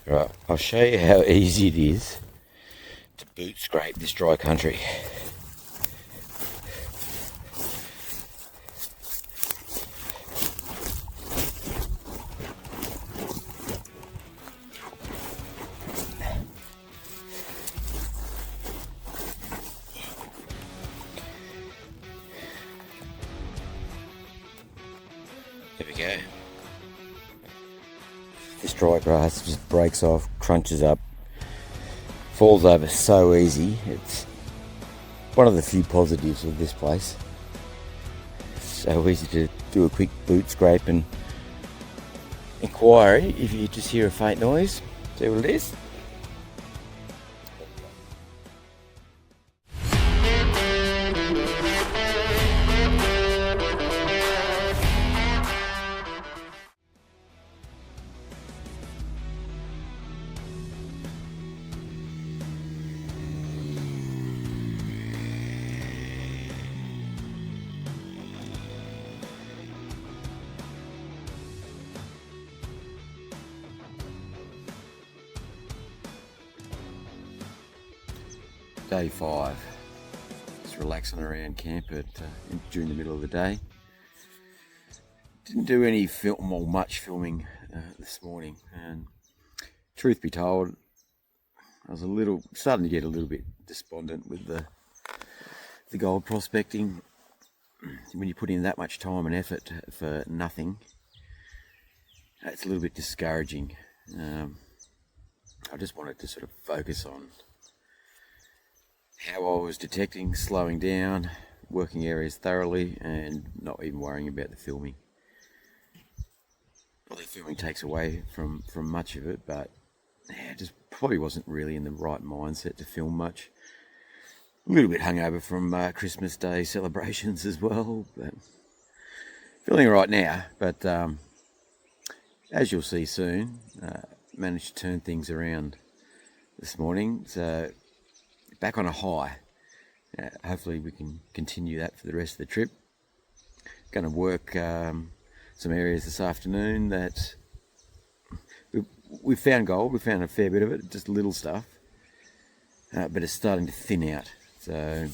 Right, I'll show you how easy it is to boot scrape this dry country. There we go. This dry grass just breaks off, crunches up, falls over so easy. It's one of the few positives of this place. It's so easy to do a quick boot scrape and inquiry if you just hear a faint noise. See what it is? Day 5, just relaxing around camp during the middle of the day. Didn't do any film or much filming this morning, and truth be told, I was starting to get a little bit despondent with the gold prospecting. When you put in that much time and effort for nothing, it's a little bit discouraging. I just wanted to sort of focus on how I was detecting, slowing down, working areas thoroughly, and not even worrying about the filming. Well, the filming takes away from much of it, but yeah, just probably wasn't really in the right mindset to film much. A little bit hungover from Christmas Day celebrations as well, but feeling right now. But as you'll see soon, managed to turn things around this morning, so back on a high. Hopefully we can continue that for the rest of the trip. Going to work some areas this afternoon that we found gold. We found a fair bit of it, just little stuff, but it's starting to thin out. So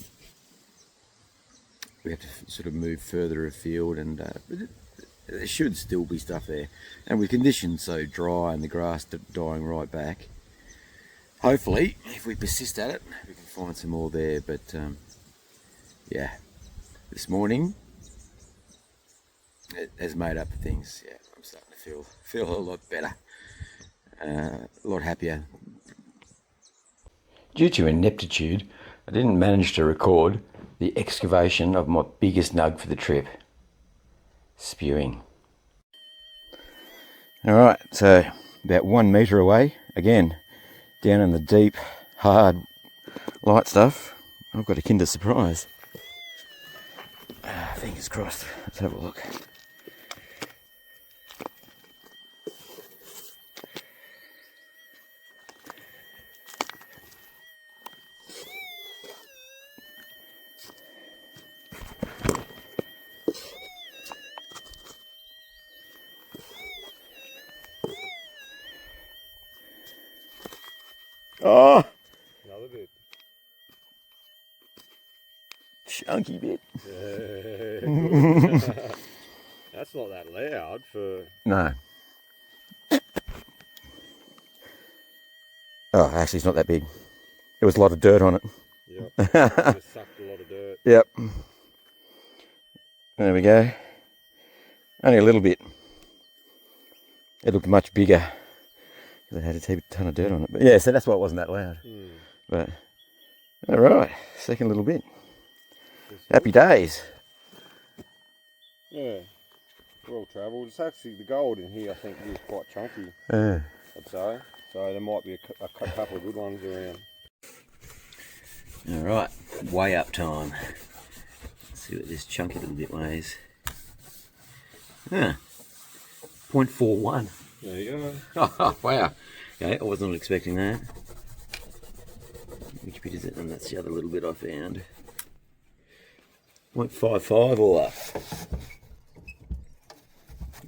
we have to sort of move further afield, and there should still be stuff there. And with conditions so dry and the grass dying right back, hopefully, if we persist at it, we can find some more there. But yeah, this morning it has made up for things. Yeah, I'm starting to feel a lot better, a lot happier. Due to ineptitude, I didn't manage to record the excavation of my biggest nug for the trip. Spewing. Alright, so about 1 metre away, again, down in the deep, hard, light stuff, I've got a Kinder Surprise. Fingers crossed. Let's have a look. Oh! Another bit. Chunky bit. That's not that loud for... No. Oh, actually it's not that big. There was a lot of dirt on it. Yep. Just sucked a lot of dirt. Yep. There we go. Only a little bit. It looked much bigger. They had a ton of dirt on it. But yeah, so that's why it wasn't that loud. But, alright, second little bit. Happy days. Yeah, well travelled. It's actually the gold in here, I think, is quite chunky, Yeah. I'd say. So there might be a couple of good ones around. Alright, way up time. Let's see what this chunky little bit weighs. 0.41. There you go. Oh, wow. Okay, I was not expecting that. Which bit is it? And that's the other little bit I found. 0.55 all up.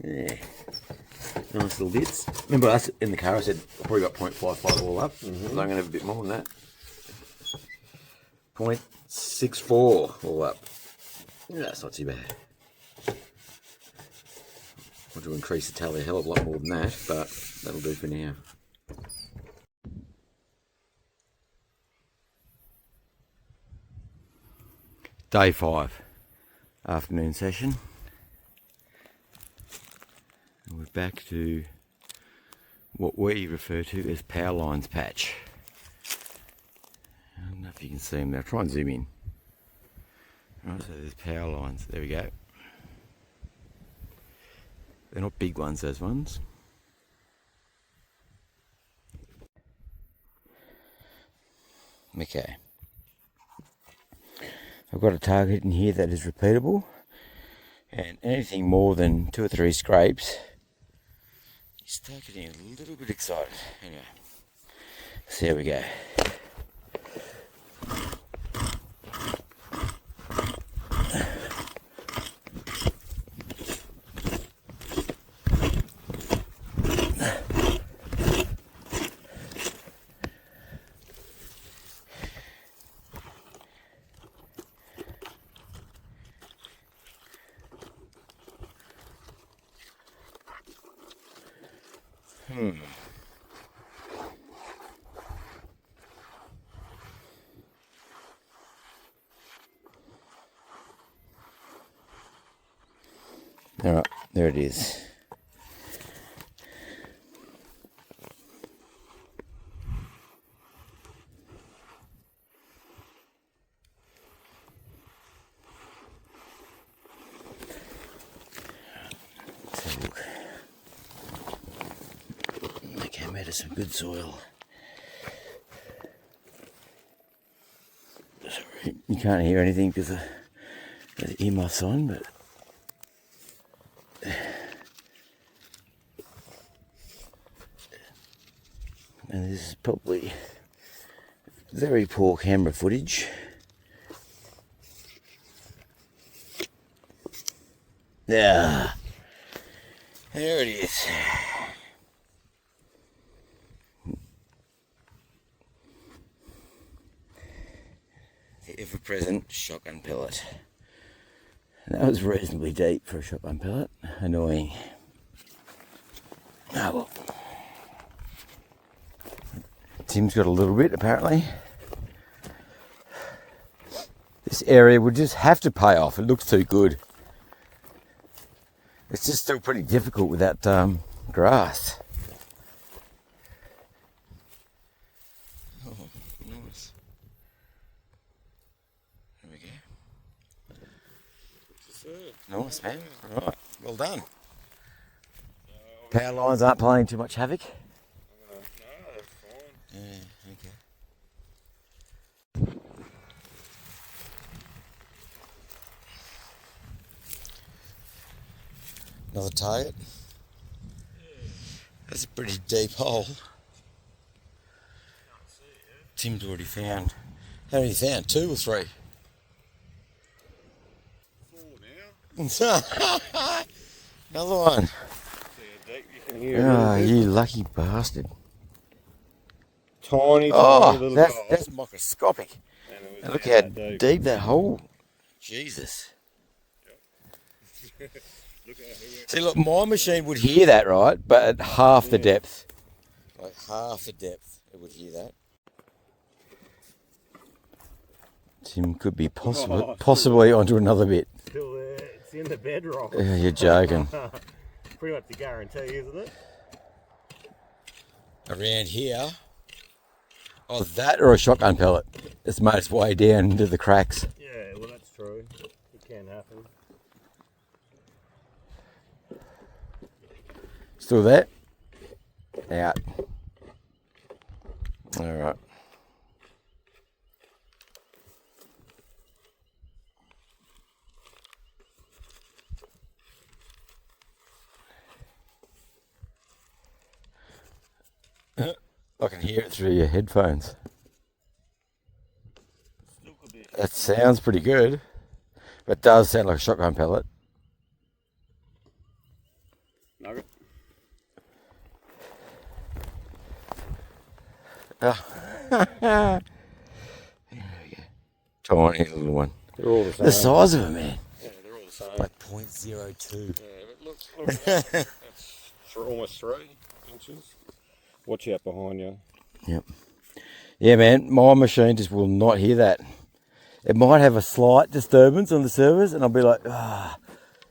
Yeah. Nice little bits. Remember us in the car, I said I probably got 0.55 all up. So I'm going to have a bit more than that. 0.64 all up. Yeah, that's not too bad. Want to increase the tally a hell of a lot more than that, but that'll do for now. Day 5, afternoon session. And we're back to what we refer to as power lines patch. I don't know if you can see them now. Try and zoom in. Right, so there's power lines. There we go. They're not big ones, those ones. Okay. I've got a target in here that is repeatable, and anything more than 2 or 3 scrapes, you start getting a little bit excited. Anyway, so here we go. Alright, there it is. Let's have a look. Okay, made us some good soil. Sorry, you can't hear anything because of the earmuffs on, but and this is probably very poor camera footage. Yeah, there it is. The ever-present shotgun pellet. That was reasonably deep for a shotgun pellet. Annoying. Oh well. Tim's got a little bit apparently. This area would just have to pay off. It looks too good. It's just still pretty difficult with that grass. Oh, nice. There we go. Nice, man. All right, well done. Power lines aren't playing too much havoc. Yeah, okay. Another target. That's a pretty deep hole. Tim's already found. How many you found? 2 or 3? 4 now. Another one. Oh, you lucky bastard. Tiny little that's microscopic. And look how deep that hole. Jesus. Yep. See, look, my machine would hear that, right? But at half the depth. Like half the depth, it would hear that. Tim could be possibly onto another bit. Still there. It's in the bedrock. You're joking. Pretty much a guarantee, isn't it? Around here. Oh, that or a shotgun pellet. It's made its way down into the cracks. Yeah, well that's true. It can happen. Still there? Out. Alright. I can hear it through your headphones. That sounds pretty good, but it does sound like a shotgun pellet. Nugget. There we go. Tiny little one. They're all the same. The size of it, man. Yeah, they're all the same. Like 0.02. Yeah, but look at that. That's almost 3 inches. Watch out behind you. Yep. Yeah, man, my machine just will not hear that. It might have a slight disturbance on the surface, and I'll be like, ah,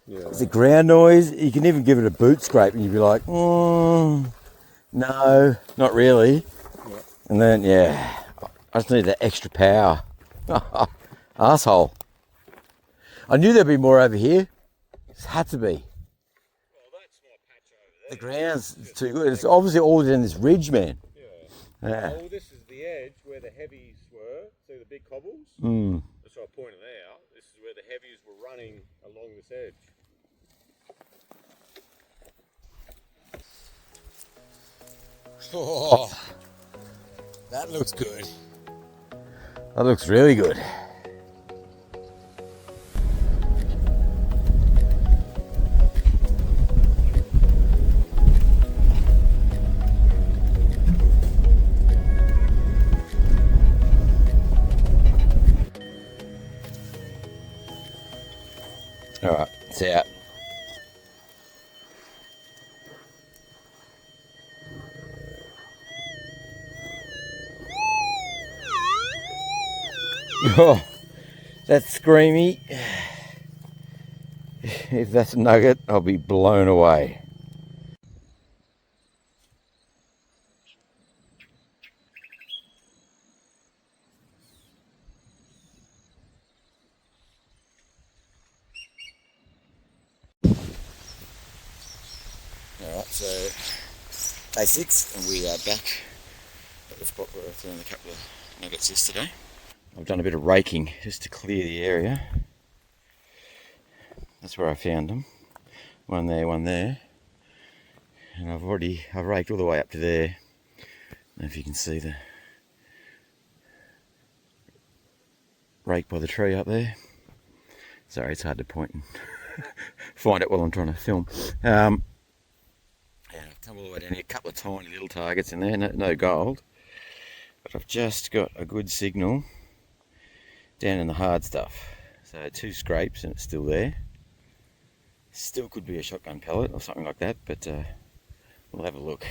it's a ground noise. You can even give it a boot scrape, and you'd be like, no, not really. Yep. And then, yeah, I just need that extra power. Asshole. I knew there'd be more over here. It had to be. Well, that's my patch over there. The ground's too good. It's obviously all in this ridge, man. Yeah. Oh, this is the edge where the heavies were. See the big cobbles? That's what I pointed out. This is where the heavies were running along this edge. Oh, that looks good. That looks really good. All right, it's out. Oh, that's screamy. If that's a nugget, I'll be blown away. Alright, so day 6 and we are back at the spot where I found a couple of nuggets yesterday. I've done a bit of raking just to clear the area. That's where I found them. One there. And I've raked all the way up to there. I don't know if you can see the rake by the tree up there. Sorry, it's hard to point and find it while I'm trying to film. Yeah, I've come all the way down here, a couple of tiny little targets in there, no gold. But I've just got a good signal down in the hard stuff. So 2 scrapes and it's still there. Still could be a shotgun pellet or something like that, but we'll have a look.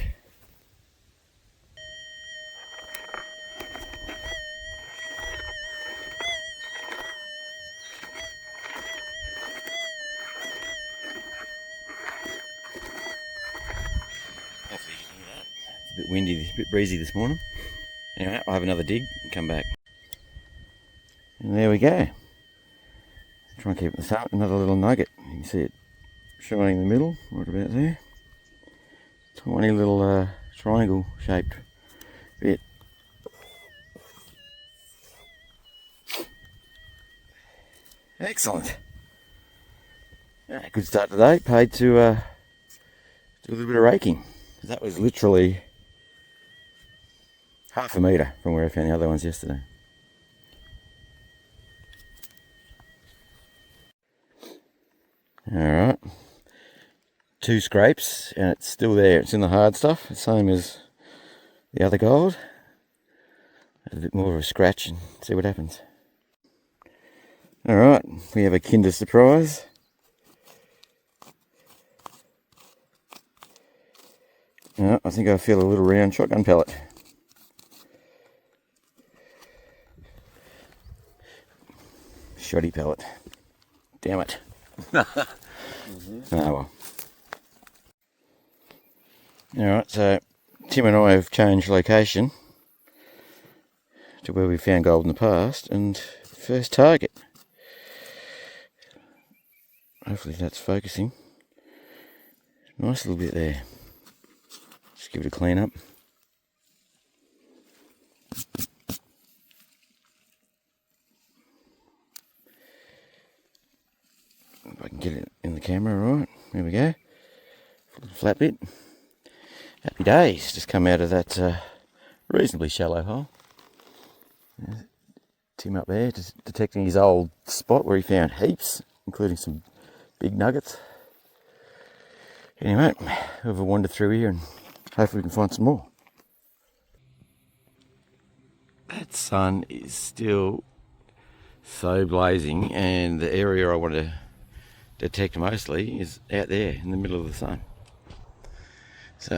Hopefully you can hear that. It's a bit windy, a bit breezy this morning. Anyway, I'll have another dig and come back. And there we go. Try and keep it in the sun. Another little nugget. You can see it shining in the middle, right about there. Tiny little triangle shaped bit. Excellent. Yeah, good start today. Paid to do a little bit of raking. That was literally half a metre from where I found the other ones yesterday. Alright, 2 scrapes and it's still there. It's in the hard stuff, the same as the other gold. A bit more of a scratch and see what happens. Alright, we have a Kinder Surprise. I think I feel a little round shotgun pellet. Shoddy pellet. Damn it. Oh well. Alright, so Tim and I have changed location to where we found gold in the past, and first target. Hopefully that's focusing. Nice little bit there. Just give it a clean up. If I can get it in the camera, right? There we go. Flat bit. Happy days. Just come out of that reasonably shallow hole. Tim up there just detecting his old spot where he found heaps, including some big nuggets. Anyway, we'll have a wander through here and hopefully we can find some more. that sun is still so blazing, and the area I want to detect mostly is out there in the middle of the sun. So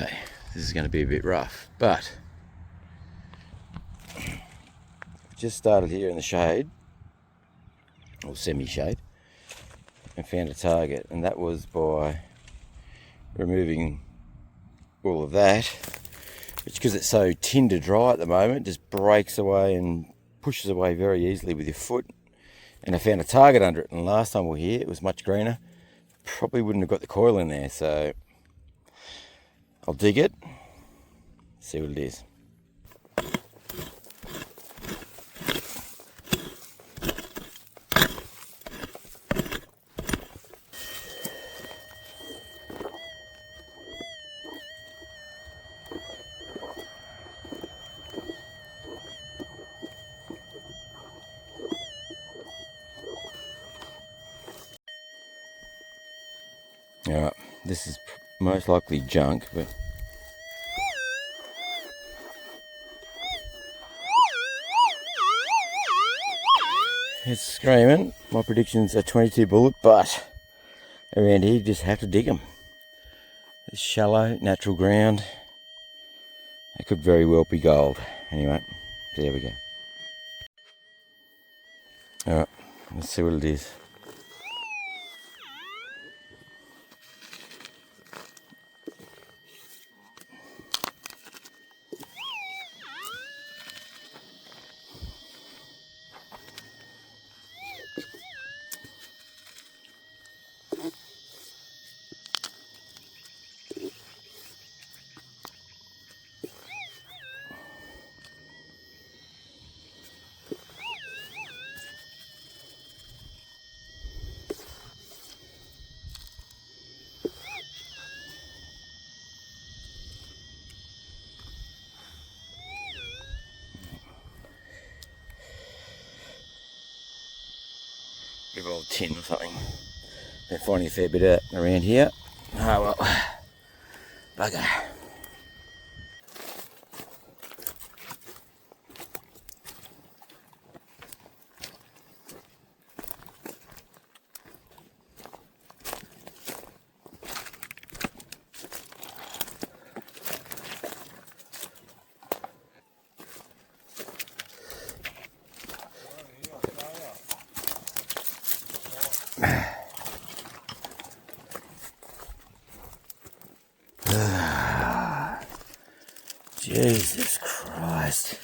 this is going to be a bit rough, but just started here in the shade, or semi-shade, and found a target, and that was by removing all of that, which, because it's so tinder dry at the moment, just breaks away and pushes away very easily with your foot. And I found a target under it, and last time we were here it was much greener. Probably wouldn't have got the coil in there, so I'll dig it, see what it is. Alright, this is most likely junk, but it's screaming. My prediction's a 22 bullet, but around here you just have to dig them. It's shallow, natural ground. It could very well be gold. Anyway, there we go. Alright, let's see what it is. Give an old tin or something. Been finding a fair bit of that around here. Oh well, bugger. Jesus Christ.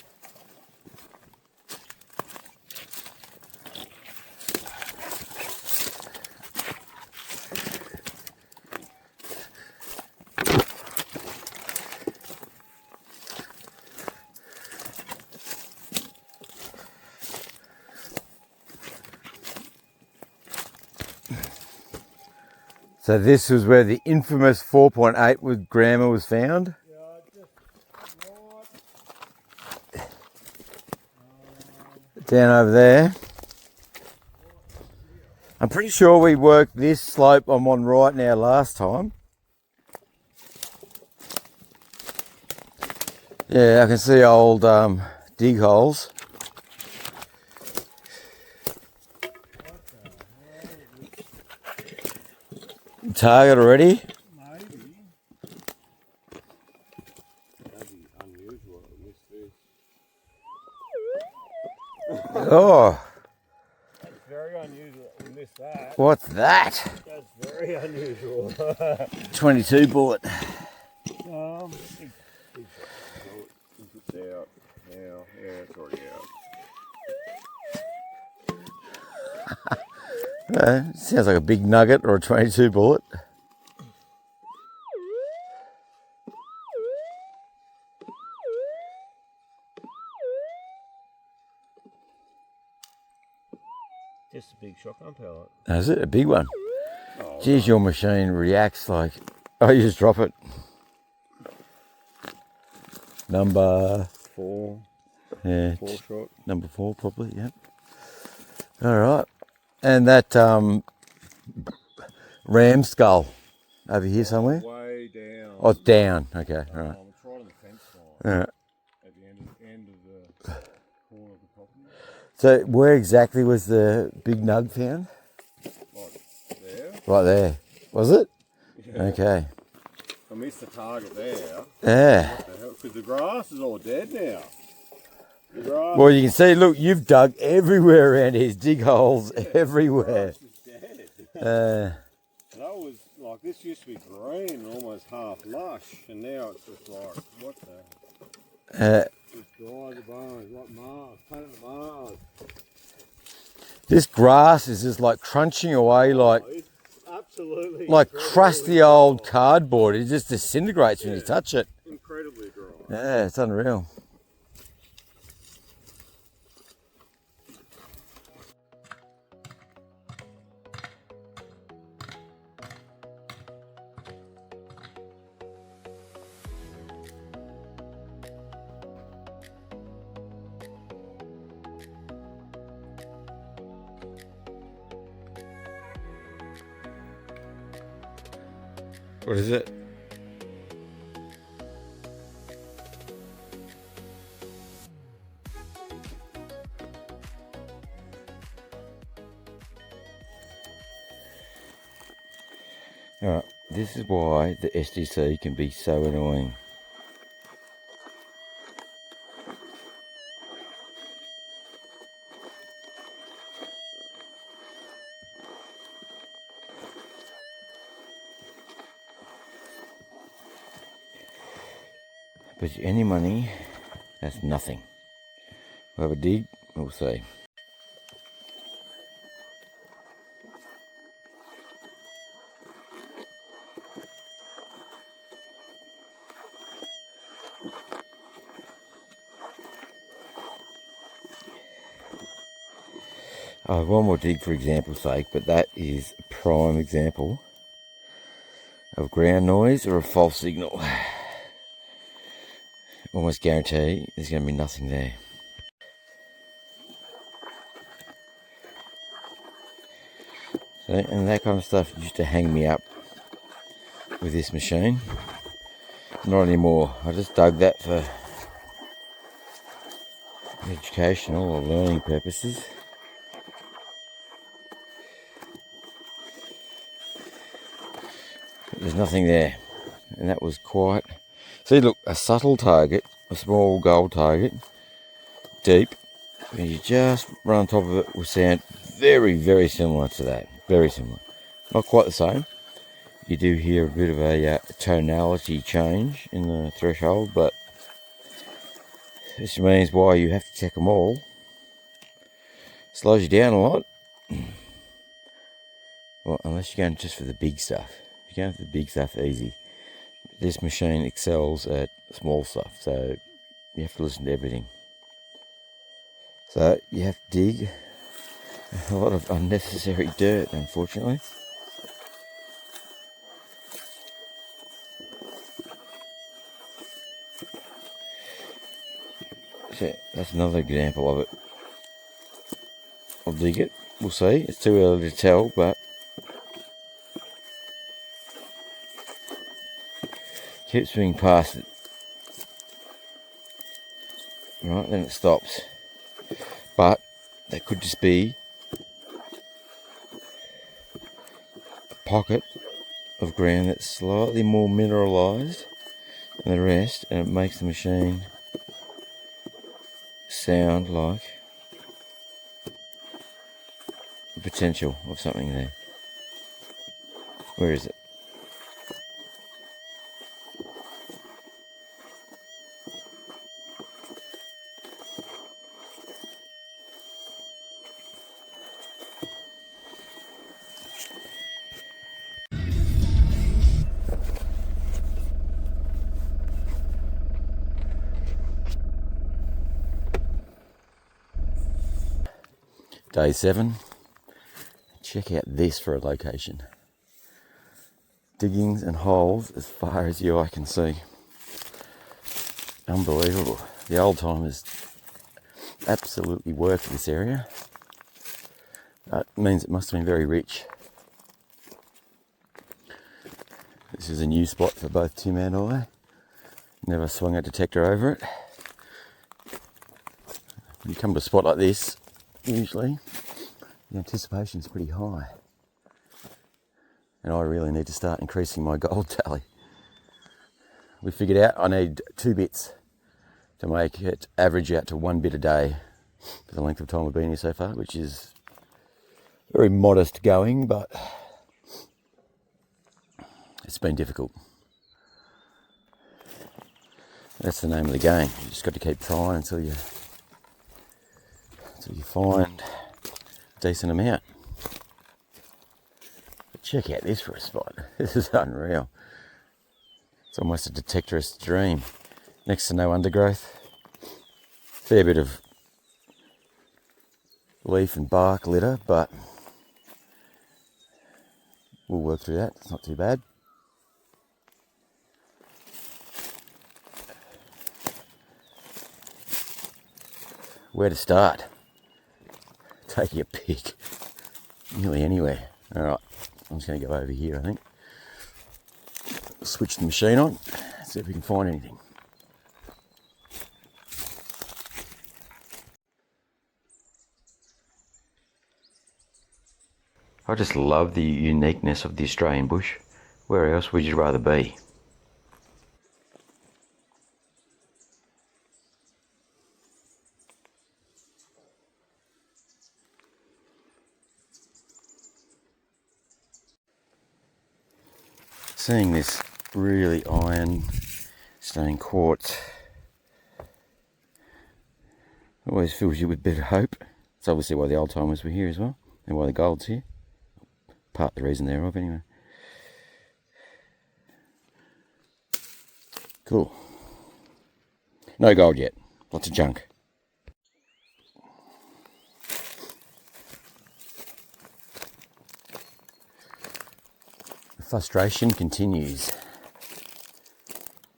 So this was where the infamous 4.8 with grama was found? Down over there. I'm pretty sure we worked this slope I'm on right now last time. Yeah, I can see old dig holes. Target already? Maybe. That'd be unusual. I missed this. Oh, That's very unusual. We missed that. what's that? That's very unusual. 22 bullet. It's out now. Yeah, it's already out. Sounds like a big nugget or a 22 bullet. Just a big shotgun pellet. Is it? A big one? Oh, Geez, your machine reacts like... Oh, you just drop it. Number... 4. Yeah, 4 shot. number 4 probably, yep. Alright. And that ram skull over here somewhere? Way down. Oh, it's down. Okay, alright. It's right on the fence line. Alright. At the end of the... So where exactly was the big nug found? Like there. Right there. Was it? Yeah. Okay. I missed the target there. Yeah. What the hell? Because the grass is all dead now. The grass. Well, you can see, look, you've dug everywhere around here. Dig holes everywhere. The grass is dead. Uh, That was like, this used to be green and almost half lush, and now it's just like, what the? It's dry the bones, like Mars, planet Mars. this grass is just like crunching away like It's absolutely crusty old cardboard. It just disintegrates when you touch it. incredibly dry. Yeah, it's unreal. What is it? Alright, this is why the SDC can be so annoying. But any money, that's nothing. We'll have a dig, we'll see. I have one more dig for example's sake, but that is a prime example of ground noise or a false signal. Almost guarantee there's going to be nothing there. So, and that kind of stuff used to hang me up with this machine. Not anymore. I just dug that for educational or learning purposes. But there's nothing there. And that was quite... See, look, a subtle target, a small gold target, deep, and you just run on top of it will sound very, very similar to that. Very similar. Not quite the same. You do hear a bit of a tonality change in the threshold, but this means why you have to check them all. Slows you down a lot. Well, unless you're going just for the big stuff. If you're going for the big stuff, easy. This machine excels at small stuff, so you have to listen to everything. So you have to dig a lot of unnecessary dirt, unfortunately. So that's another example of it. I'll dig it, we'll see. It's too early to tell, but keep swinging past it. Right, then it stops. But that could just be a pocket of ground that's slightly more mineralised than the rest, and it makes the machine sound like the potential of something there. Where is it? Day 7. Check out this for a location. Diggings and holes as far as your eye can see. Unbelievable. The old timers absolutely worked this area. That means it must have been very rich. This is a new spot for both Tim and I. Never swung a detector over it. When you come to a spot like this, usually the anticipation's pretty high. And I really need to start increasing my gold tally. We figured out I need 2 bits to make it average out to 1 bit a day for the length of time we've been here so far, which is very modest going, but it's been difficult. That's the name of the game. You just got to keep trying until you find a decent amount. But check out this for a spot. This is unreal. It's almost a detectorist's dream. Next to no undergrowth. Fair bit of leaf and bark litter, but we'll work through that. It's not too bad. Where to start? Take your pick. Nearly anywhere. Alright, I'm just going to go over here, I think. Switch the machine on, see if we can find anything. I just love the uniqueness of the Australian bush. Where else would you rather be? Seeing this really iron stained quartz always fills you with a bit of hope. It's obviously why the old timers were here as well, and why the gold's here. Part the reason thereof, anyway. Cool. No gold yet. Lots of junk. The frustration continues.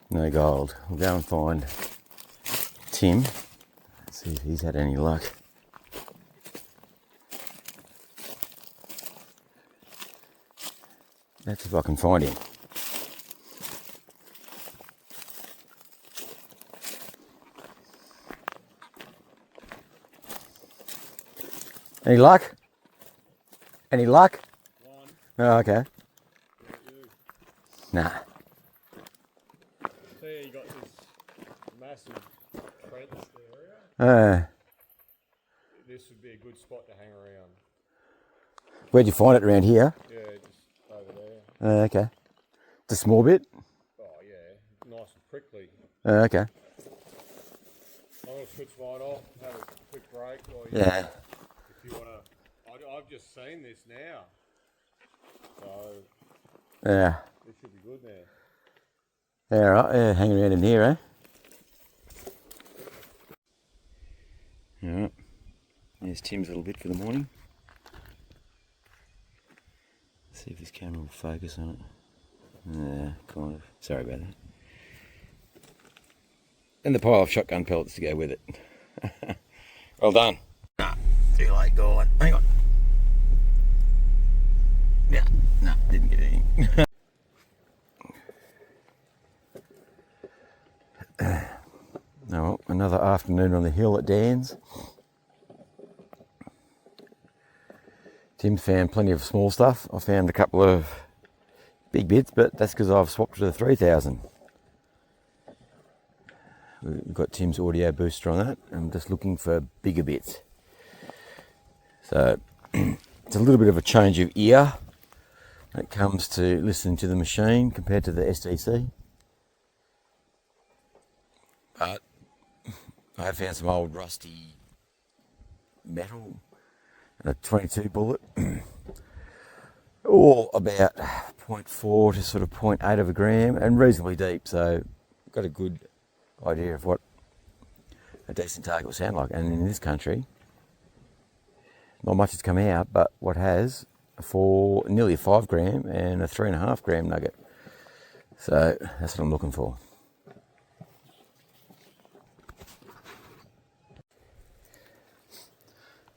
No gold. We'll go and find Tim. Let's see if he's had any luck. That's if I can find him. Any luck? Any luck? One. Oh, okay. Nah. See, you got this massive trench area. This would be a good spot to hang around. Where'd you find it around here? Yeah, just over there. Okay. Just a small bit? Oh yeah, nice and prickly. Okay. I'm going to switch mine off, have a quick break. Or Yeah. If you want to, I've just seen this now. So, Yeah. this should be good now. Yeah, right. Yeah, hanging around in here, eh? Alright. There's Tim's little bit for the morning. Let's see if this camera will focus on it. Yeah, kind of. Sorry about that. And the pile of shotgun pellets to go with it. Well done. Nah, too late, go on. Hang on. Yeah, no, didn't get anything. Oh, another afternoon on the hill at Dan's. Tim's found plenty of small stuff. I found a couple of big bits, but that's because I've swapped to the 3000. We've got Tim's audio booster on that. I'm just looking for bigger bits. So it's a little bit of a change of ear when it comes to listening to the machine compared to the SDC. But I have found some old rusty metal, a 22 bullet, all about 0.4 to sort of 0.8 of a gram and reasonably deep, so got a good idea of what a decent target will sound like. And in this country, not much has come out, but what has for nearly a 5 gram and a 3.5 gram nugget. So that's what I'm looking for.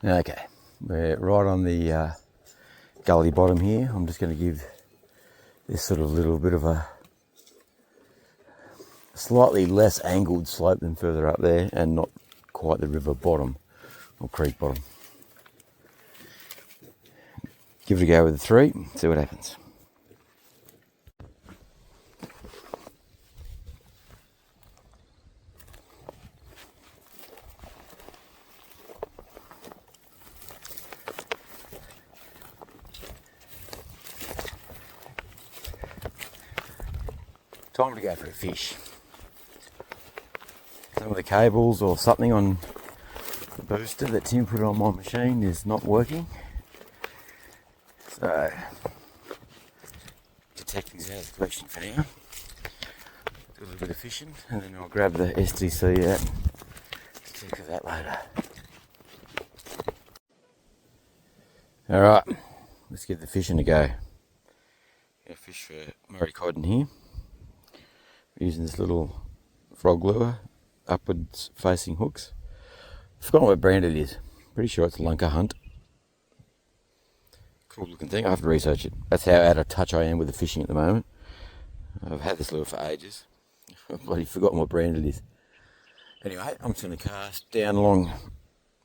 Okay, we're right on the gully bottom here. I'm just going to give this sort of little bit of a slightly less angled slope than further up there, and not quite the river bottom or creek bottom. give it a go with a 3, see what happens. Time to go for a fish. Some of the cables or something on the booster that Tim put on my machine is not working. So, detecting's out of the question for now. Do a little bit of fishing and then I'll grab the STC out and check for that later. Alright, let's give the fishing a go. Got a fish for Murray Cod in here. Using this little frog lure, upwards facing hooks. Forgotten what brand it is. Pretty sure it's Lunker Hunt. Cool looking thing. I have to research it. That's how out of touch I am with the fishing at the moment. I've had this lure for ages. I've bloody forgotten what brand it is. Anyway, I'm just going to cast down along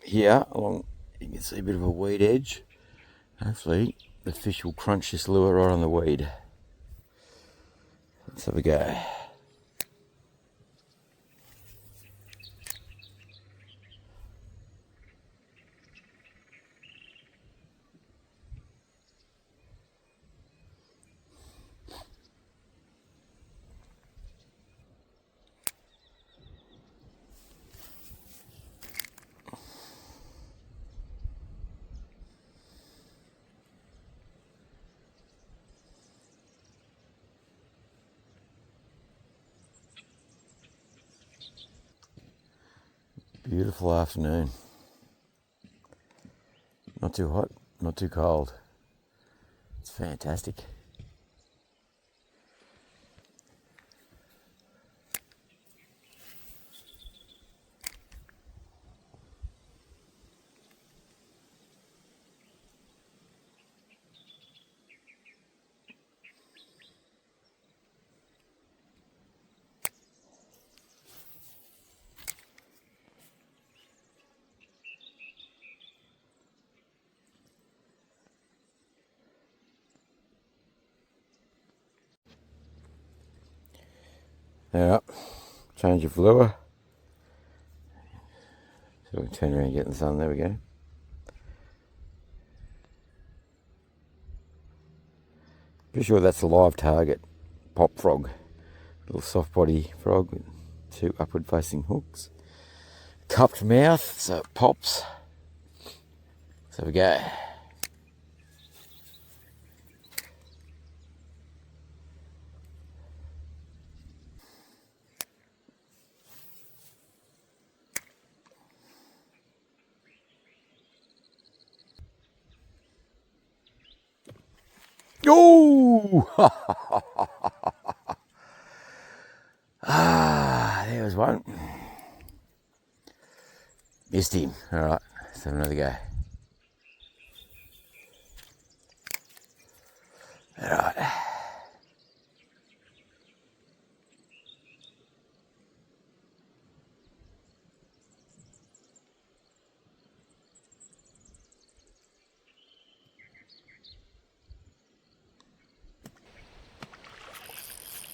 here. You can see a bit of a weed edge. Hopefully the fish will crunch this lure right on the weed. Let's have a go. Beautiful afternoon. Not too hot, not too cold. It's fantastic. Alright, change of lure. So we can turn around and get in the sun, there we go. Pretty sure that's a live target, pop frog. Little soft body frog with 2 upward facing hooks. Cupped mouth, so it pops. So we go. Oh! There was one. Missed him. Alright, let's have another go. Alright.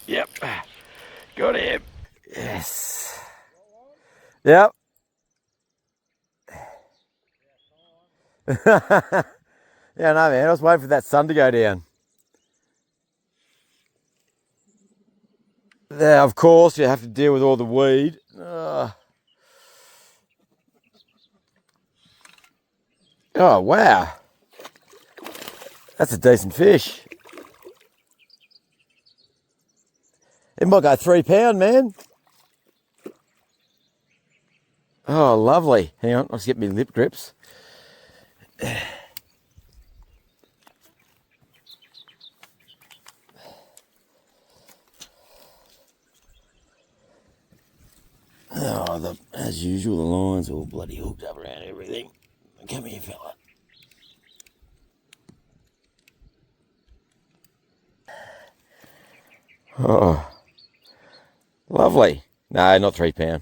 Yep. Got him. Yes. Yep. Yeah, no, man. I was waiting for that sun to go down. There, of course, you have to deal with all the weed. Oh, wow. That's a decent fish. It might go £3, man. Oh, lovely. Hang on, I'll just get me lip grips. Oh, as usual, the line's all bloody hooked up around everything. Come here, fella. Oh, lovely. No, not £3.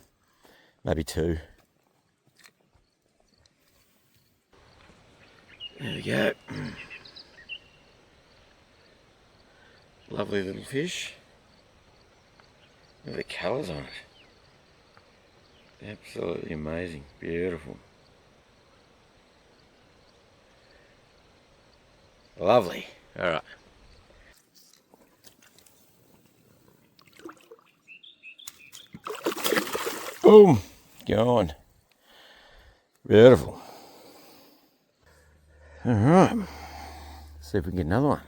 Maybe 2. There we go. Lovely little fish. Look at the colours on it. Absolutely amazing. Beautiful. Lovely. Alright. Boom. Gone. Beautiful. Alright. See if we can get another one.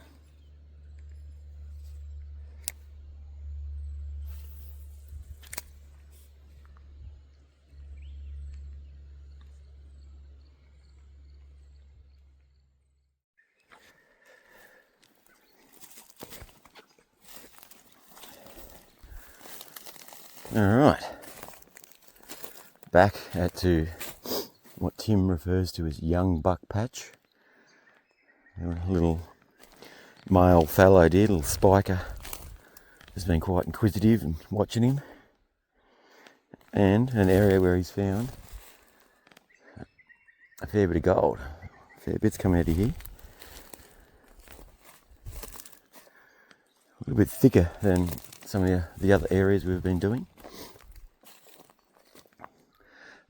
Alright. Back to what Tim refers to as young buck patch. A little male fallow deer, little spiker, has been quite inquisitive and watching him. And an area where he's found a fair bit of gold. A fair bit's come out of here. A little bit thicker than some of the other areas we've been doing.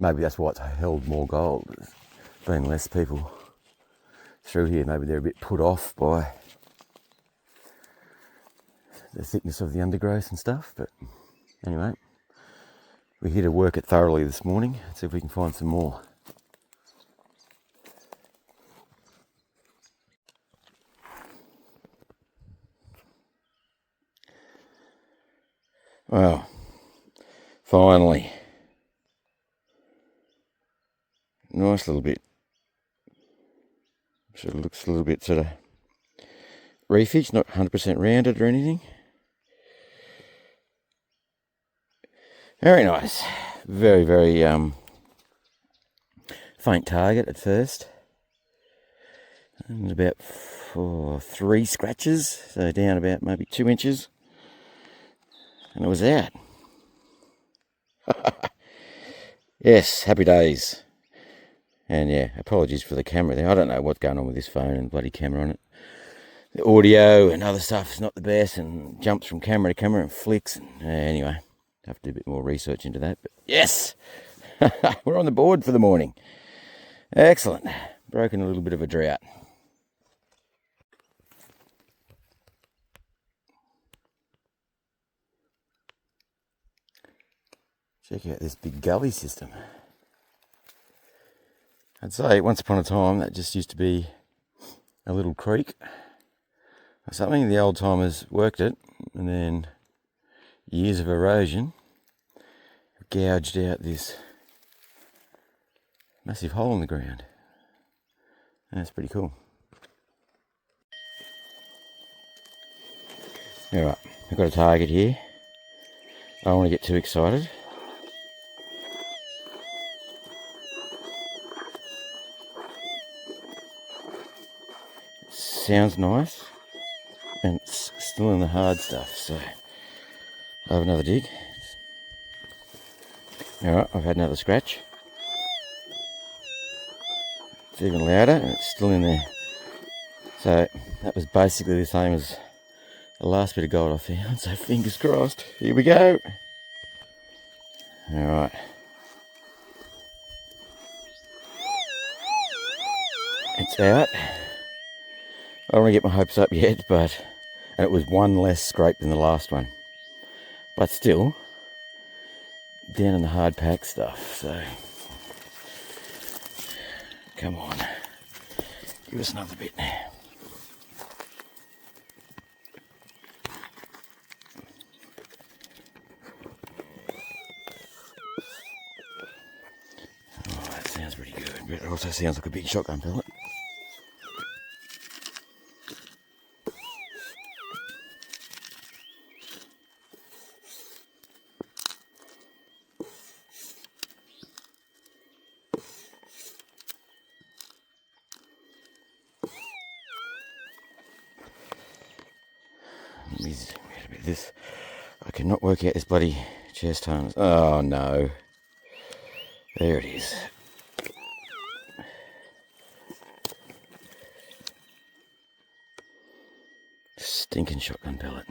Maybe that's why it's held more gold. There's been less people through here. Maybe they're a bit put off by the thickness of the undergrowth and stuff. But anyway, we're here to work it thoroughly this morning. See if we can find some more. Well, finally. Nice little bit. Sort of looks a little bit sort of reefish, not 100% rounded or anything. Very nice. Very, very faint target at first. And about 3 scratches, so down about maybe 2 inches. And it was out. Yes, happy days. And yeah, apologies for the camera there. I don't know what's going on with this phone and bloody camera on it. The audio and other stuff is not the best and jumps from camera to camera and flicks. And, anyway, have to do a bit more research into that. But yes, we're on the board for the morning. Excellent. Broken a little bit of a drought. Check out this big gully system. I'd say once upon a time that just used to be a little creek or something. The old timers worked it, and then years of erosion gouged out this massive hole in the ground. And that's pretty cool. Alright, I've got a target here. I don't want to get too excited. Sounds nice, and it's still in the hard stuff, so I'll have another dig. Alright, I've had another scratch. It's even louder and it's still in there. So that was basically the same as the last bit of gold I found, so fingers crossed. Here we go. Alright. It's out. I don't want to get my hopes up yet, and it was one less scrape than the last one. But still, down in the hard pack stuff, so come on, give us another bit. Oh, that sounds pretty good, but it also sounds like a big shotgun pellet. This, I cannot work out this bloody chest harness. Oh no, there it is. Stinking shotgun pellet.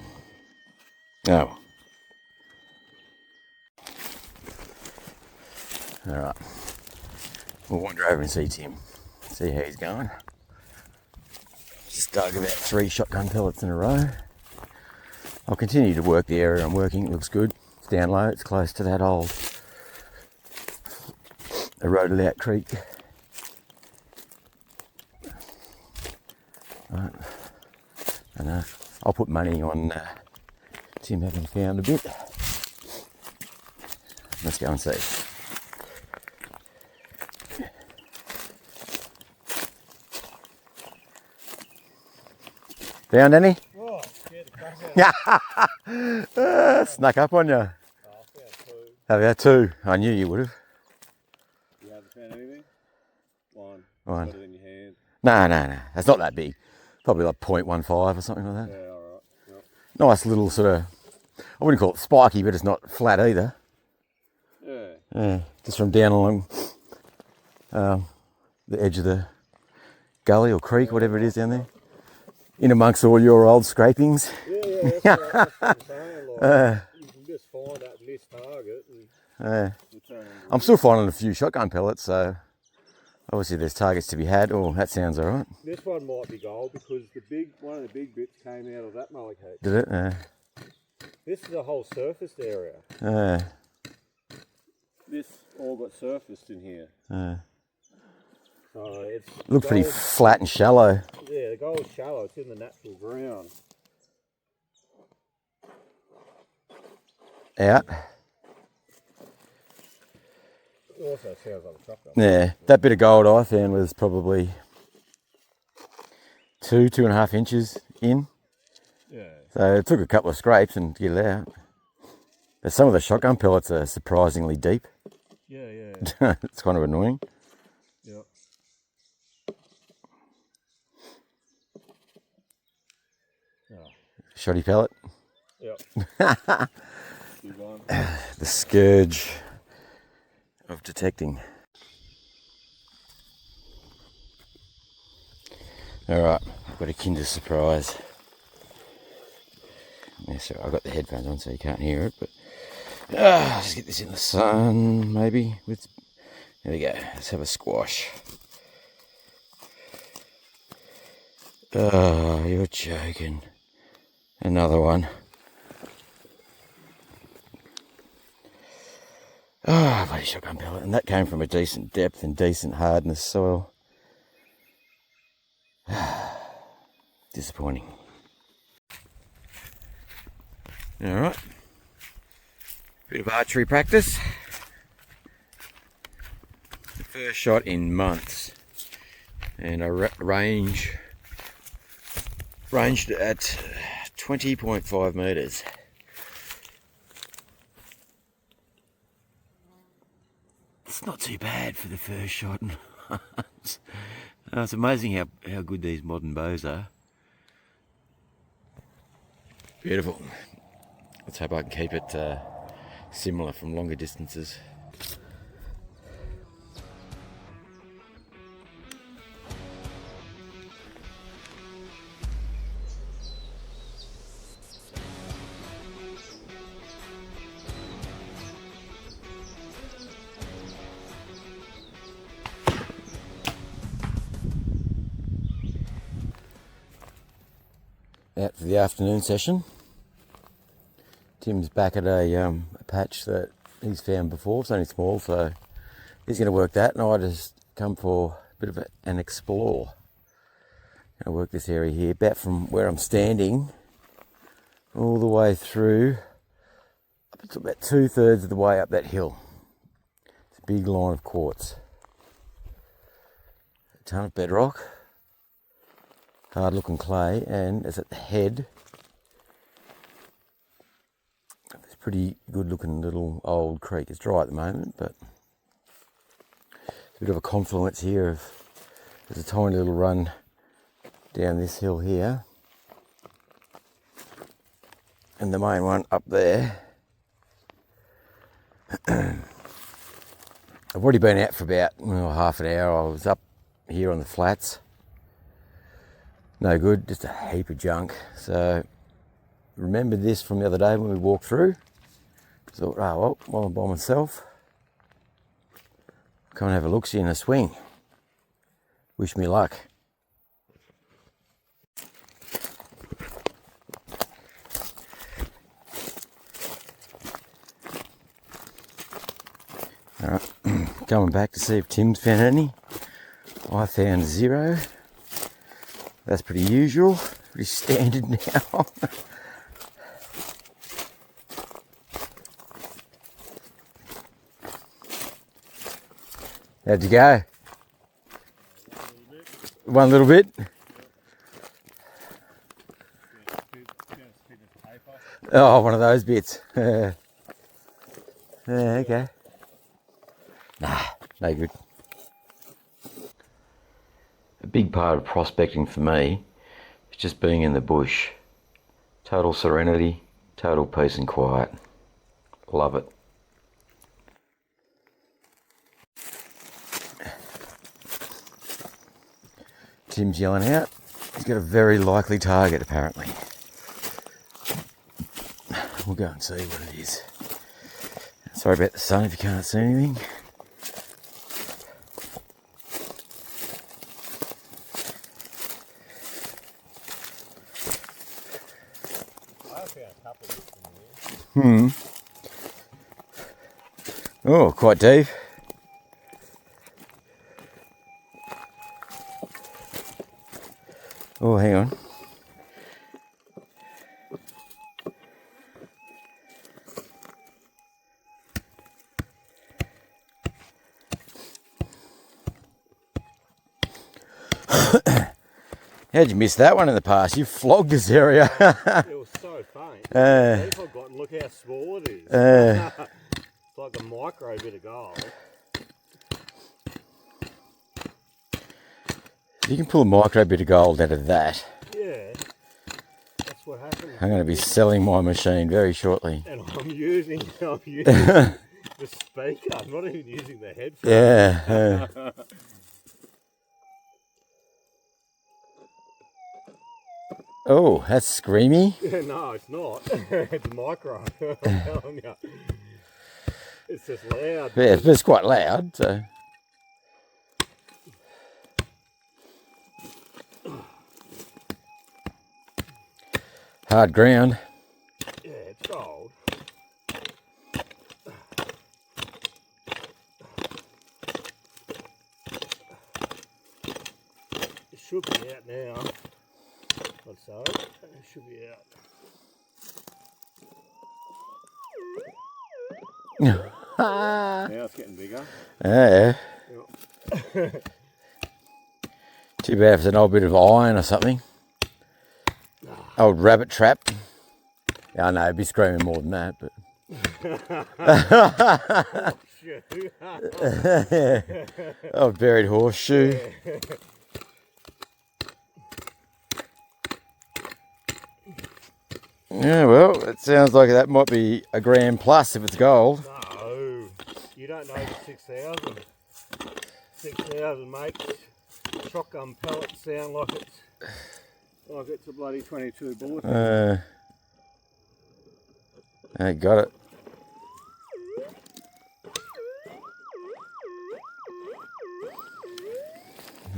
Oh. Alright. We'll wander over and see Tim. See how he's going. Just dug about 3 shotgun pellets in a row. I'll continue to work the area I'm working. It looks good. It's down low. It's close to that old eroded out creek. Right. And I'll put money on Tim having found a bit. Let's go and see. Found any? Oh, scared the crap out. Snuck up on you. Oh, I found 2. Have you had 2? I knew you would have. You haven't found anything? One. One. Got it in your hand. No. It's not that big. Probably like 0.15 or something like that. Yeah, alright. Yep. Nice little sort of, I wouldn't call it spiky, but it's not flat either. Yeah. Yeah, just from down along the edge of the gully or creek, whatever it is down there. In amongst all your old scrapings. Yeah, that's what I'm saying. Like, you can just find that list target and return. I'm still finding a few shotgun pellets, so obviously there's targets to be had. Oh, that sounds alright. This one might be gold because one of the big bits came out of that Murray Cod. Did it? This is a whole surfaced area. This all got surfaced in here. So it's Looked pretty flat and shallow. Yeah, the gold's shallow. It's in the natural ground. Out. It also sounds like a shotgun. Yeah, that bit of gold I found was probably 2.5 inches in. Yeah. So it took a couple of scrapes and to get it out. But some of the shotgun pellets are surprisingly deep. Yeah. It's kind of annoying. Yep. Oh. Shoddy pellet. Yep. Good one. The scourge of detecting. Alright, I've got a kinder surprise. Yeah, so I've got the headphones on so you can't hear it, but let's get this in the sun, maybe. There we go, let's have a squash. Oh, you're joking. Another one. Oh, bloody shotgun pellet. And that came from a decent depth and decent hardness soil. Disappointing. Alright. Bit of archery practice. The first shot in months. And I ranged at 20.5 metres. It's not too bad for the first shot. It's amazing how good these modern bows are. Beautiful. Let's hope I can keep it similar from longer distances. Out for the afternoon session. Tim's back at a patch that he's found before. It's only small, so he's going to work that, and I just come for a bit of an explore. I'm going to work this area here, about from where I'm standing all the way through up to about 2/3 of the way up that hill. It's a big line of quartz. A ton of bedrock. Hard looking clay, and it's at the head. It's a pretty good looking little old creek. It's dry at the moment, but it's a bit of a confluence here. There's a tiny little run down this hill here, and the main one up there. I've already been out for about half an hour. I was up here on the flats. No good, just a heap of junk. So remember this from the other day when we walked through. Thought, oh well, while I'm by myself, come and have a look-see in a swing. Wish me luck. Alright, coming back to see if Tim's found any. I found 0. That's pretty usual, pretty standard now. How'd you go? One little bit. Oh, one of those bits. Yeah, okay. Nah, no good. A big part of prospecting for me is just being in the bush. Total serenity, total peace and quiet. Love it. Tim's yelling out. He's got a very likely target apparently. We'll go and see what it is. Sorry about the sun if you can't see anything. I found a couple of them here. Oh, quite deep. Oh, hang on. How'd you miss that one in the past? You flogged this area. It was so faint. I got, look how small it is. It's like a micro bit of gold. You can pull a micro bit of gold out of that. Yeah, that's what happened. I'm going to be selling my machine very shortly. And I'm using the speaker. I'm not even using the headphones. Yeah. Oh, that's screamy. Yeah, no, it's not. It's micro. I'm telling you. It's just loud. Yeah, it's quite loud. So. Hard ground. Yeah, it's gold. It should be out now. Let's say it should be out. Now it's getting bigger. Yeah. Yep. Too bad if it's an old bit of iron or something. Old rabbit trap. Yeah, I know, it'd be screaming more than that, but. Oh, buried horseshoe. Yeah, well, it sounds like that might be a gram plus if it's gold. No, you don't know the 6,000. 6,000 makes shotgun pellets sound like it's a bloody 22 bullet. I got it.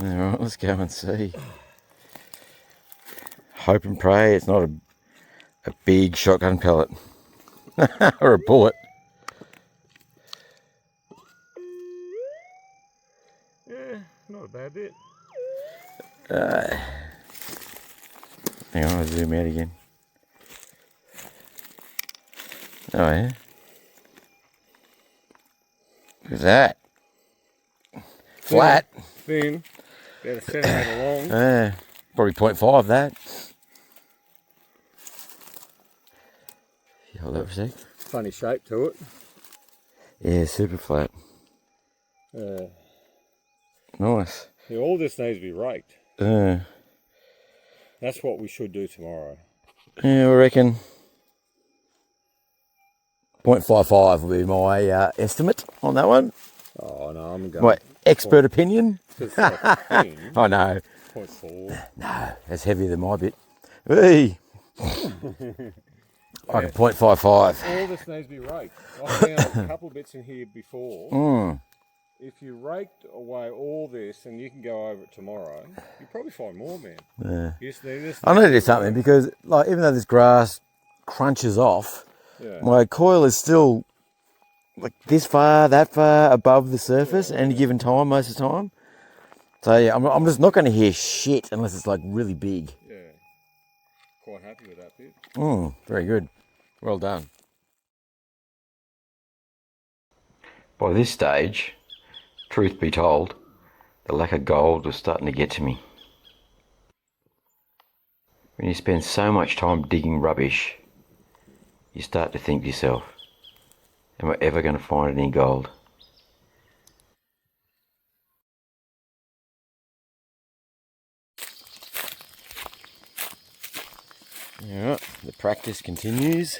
Alright, let's go and see. Hope and pray it's not a big shotgun pellet or a bullet. Yeah, not a bad bit. Hang on, I'll zoom out again. Oh yeah. Look at that. Flat. Thin. About a centimetre long. Probably 0.5 that. Hold that for a sec. Funny shape to it. Yeah, super flat. Nice. Yeah, all this needs to be raked. That's what we should do tomorrow. Yeah, I reckon 0.55 will be my estimate on that one. Oh no, I'm going. My expert opinion. It's like thin. I know. 0.4. No, that's heavier than my bit. Hey! Like a 0.55. All this needs to be raked. I found a couple bits in here before. If you raked away all this, and you can go over it tomorrow, you'll probably find more, man. Yeah. You just need this. I need to do something because, like, even though this grass crunches off, my coil is still like this far, that far above the surface at any given time, most of the time. So yeah, I'm just not going to hear shit unless it's like really big. Yeah. Quite happy with that bit. Very good. Well done. By this stage, truth be told, the lack of gold was starting to get to me. When you spend so much time digging rubbish, you start to think to yourself, am I ever going to find any gold? Alright, the practice continues.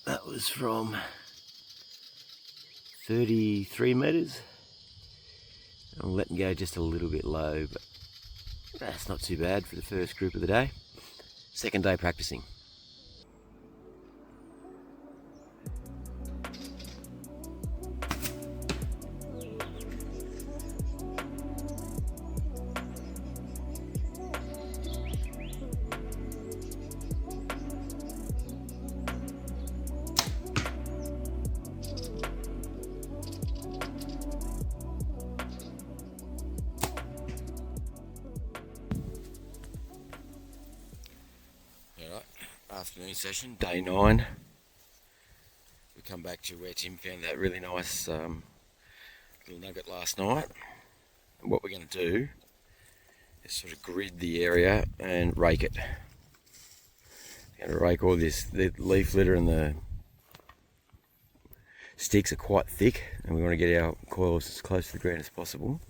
That was from 33 metres. I'm letting go just a little bit low, but that's not too bad for the first group of the day. Second day practicing. Afternoon session, day 9. We come back to where Tim found that really nice little nugget last night. And what we're going to do is sort of grid the area and rake it. We're going to rake all this. The leaf litter and the sticks are quite thick, and we want to get our coils as close to the ground as possible,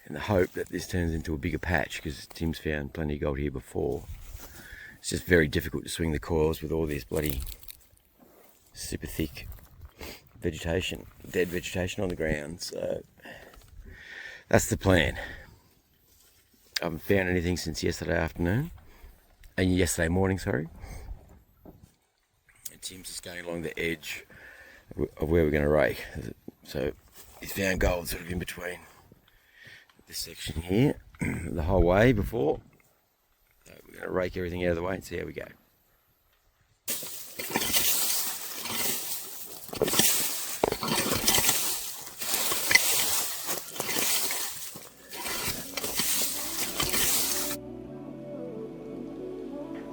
in the hope that this turns into a bigger patch, because Tim's found plenty of gold here before. It's just very difficult to swing the coils with all this bloody super thick vegetation, dead vegetation on the ground. So that's the plan. I haven't found anything since yesterday afternoon, and yesterday morning, sorry. And Tim's just going along the edge of where we're going to rake. So he's found gold sort of in between this section here, the whole way before. We're going to rake everything out of the way and see how we go.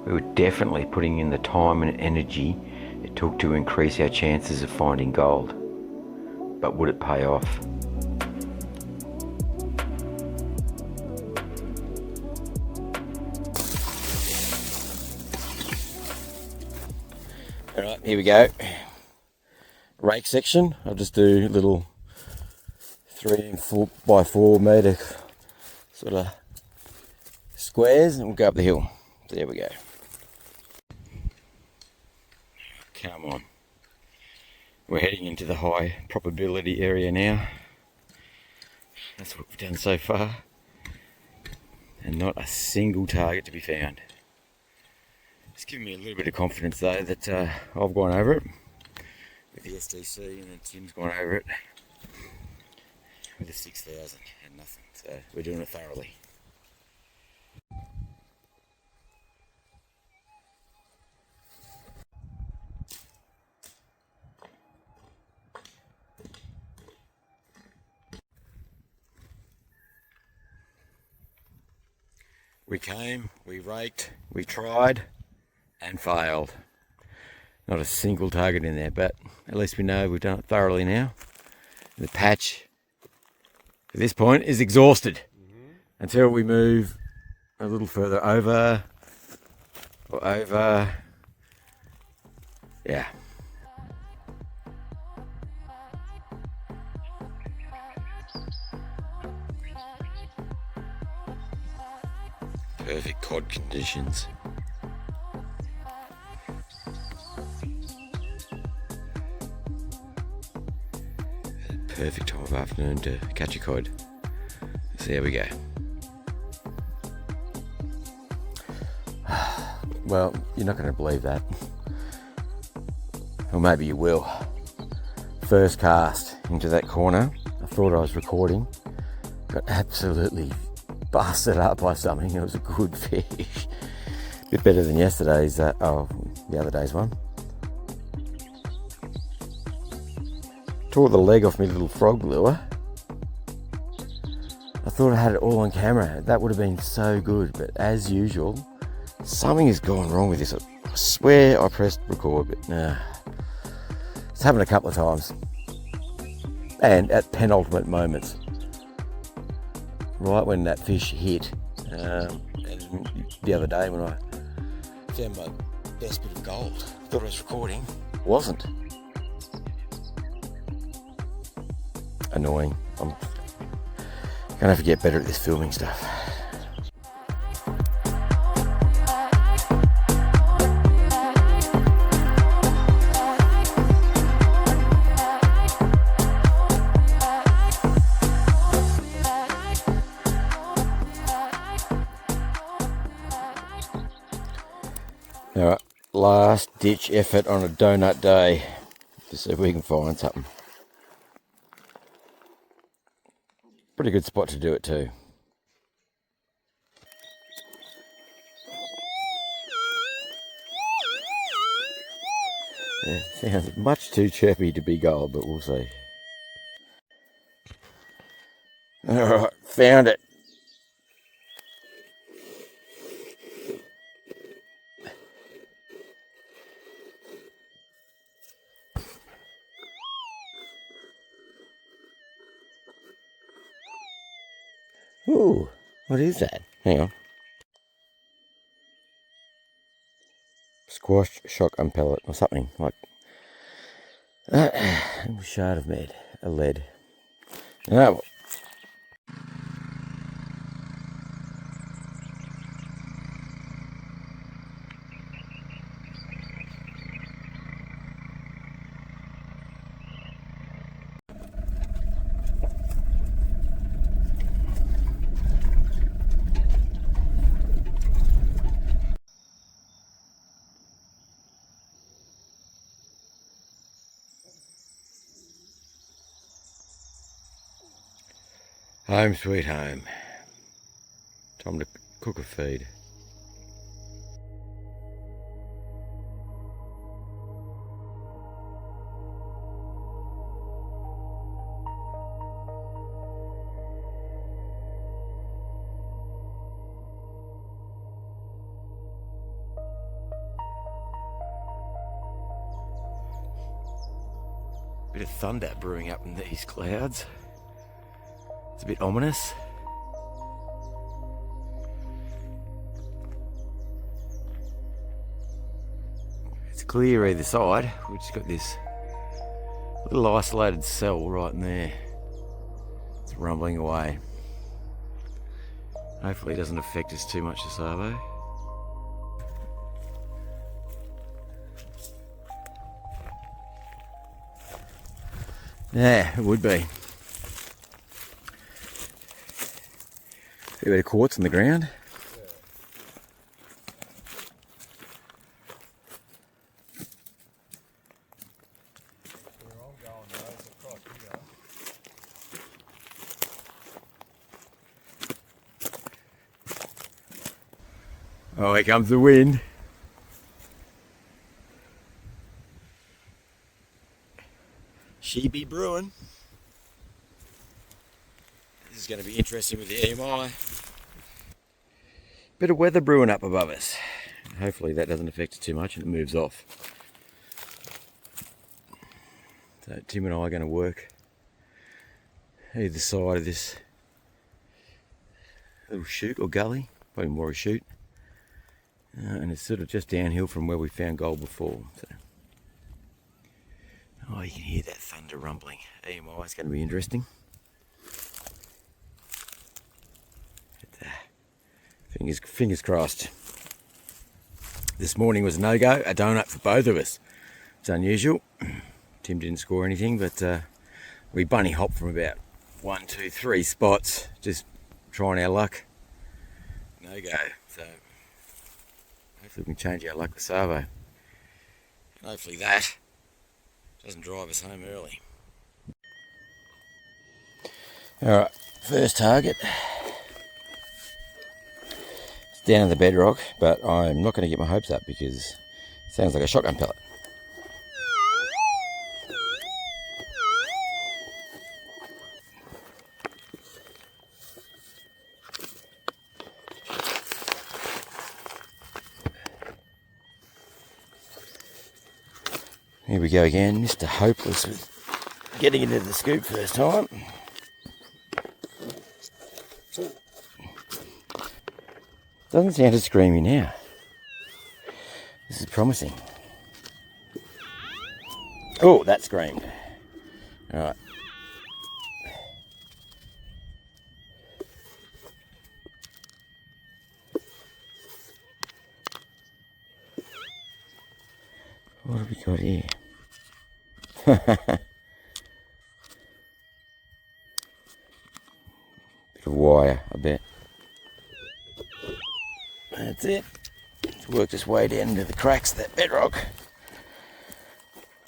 We were definitely putting in the time and energy it took to increase our chances of finding gold. But would it pay off? Alright, here we go. Rake section. I'll just do little 3 and 4 by 4 metre sort of squares, and we'll go up the hill. So there we go. Come on. We're heading into the high probability area now. That's what we've done so far. And not a single target to be found. It's giving me a little bit of confidence though that I've gone over it with the STC, and then Tim's gone over it with the 6000 and nothing. So we're doing it thoroughly. We came, we raked, we tried, and failed. Not a single target in there, but at least we know we've done it thoroughly now. The patch at this point is exhausted until we move a little further over or over. Yeah. Perfect cod conditions. Perfect time of afternoon to catch a cod. So there we go. Well, you're not going to believe that. Or maybe you will. First cast into that corner, I thought I was recording. Got absolutely busted up by something. It was a good fish. A bit better than yesterday's, the other day's one. Tore the leg off my little frog lure. I thought I had it all on camera. That would have been so good, but as usual, something has gone wrong with this. I swear I pressed record, but nah. It's happened a couple of times. And at penultimate moments. Right when that fish hit. And the other day when I found my best bit of gold, thought I was recording, wasn't. Annoying. I'm gonna have to get better at this filming stuff. Alright, last ditch effort on a donut day to see if we can find something. Pretty good spot to do it too. Yeah, sounds much too chirpy to be gold, but we'll see. Alright, found it. Ooh, what is that? Hang on. Squashed shotgun pellet or something like a shard of lead. Oh, well. Home sweet home. Time to cook a feed. Bit of thunder brewing up in these clouds. It's a bit ominous. It's clear either side. We've just got this little isolated cell right in there. It's rumbling away. Hopefully it doesn't affect us too much, the Sabo. Yeah, it would be. A bit of quartz on the ground. Oh, here comes the wind. She be brewing. This is going to be interesting with the EMI. Bit of weather brewing up above us. Hopefully that doesn't affect it too much and it moves off. So Tim and I are going to work either side of this little chute or gully, probably more a chute. And it's sort of just downhill from where we found gold before. So. Oh, you can hear that thunder rumbling. EMI is going to be interesting. Fingers crossed. This morning was no-go, a donut for both of us. It's unusual. Tim didn't score anything, but we bunny hopped from about 1, 2, 3 spots. Just trying our luck. No go. So hopefully we can change our luck with Savo. Hopefully that doesn't drive us home early. Alright, first target. It's down in the bedrock, but I'm not going to get my hopes up because it sounds like a shotgun pellet. Here we go again, Mr. Hopeless with getting into the scoop first time. Doesn't sound as screamy now. This is promising. Oh, that screamed. Alright. What have we got here? Bit of wire, I bet. That's it. It's worked its way down into the cracks of that bedrock.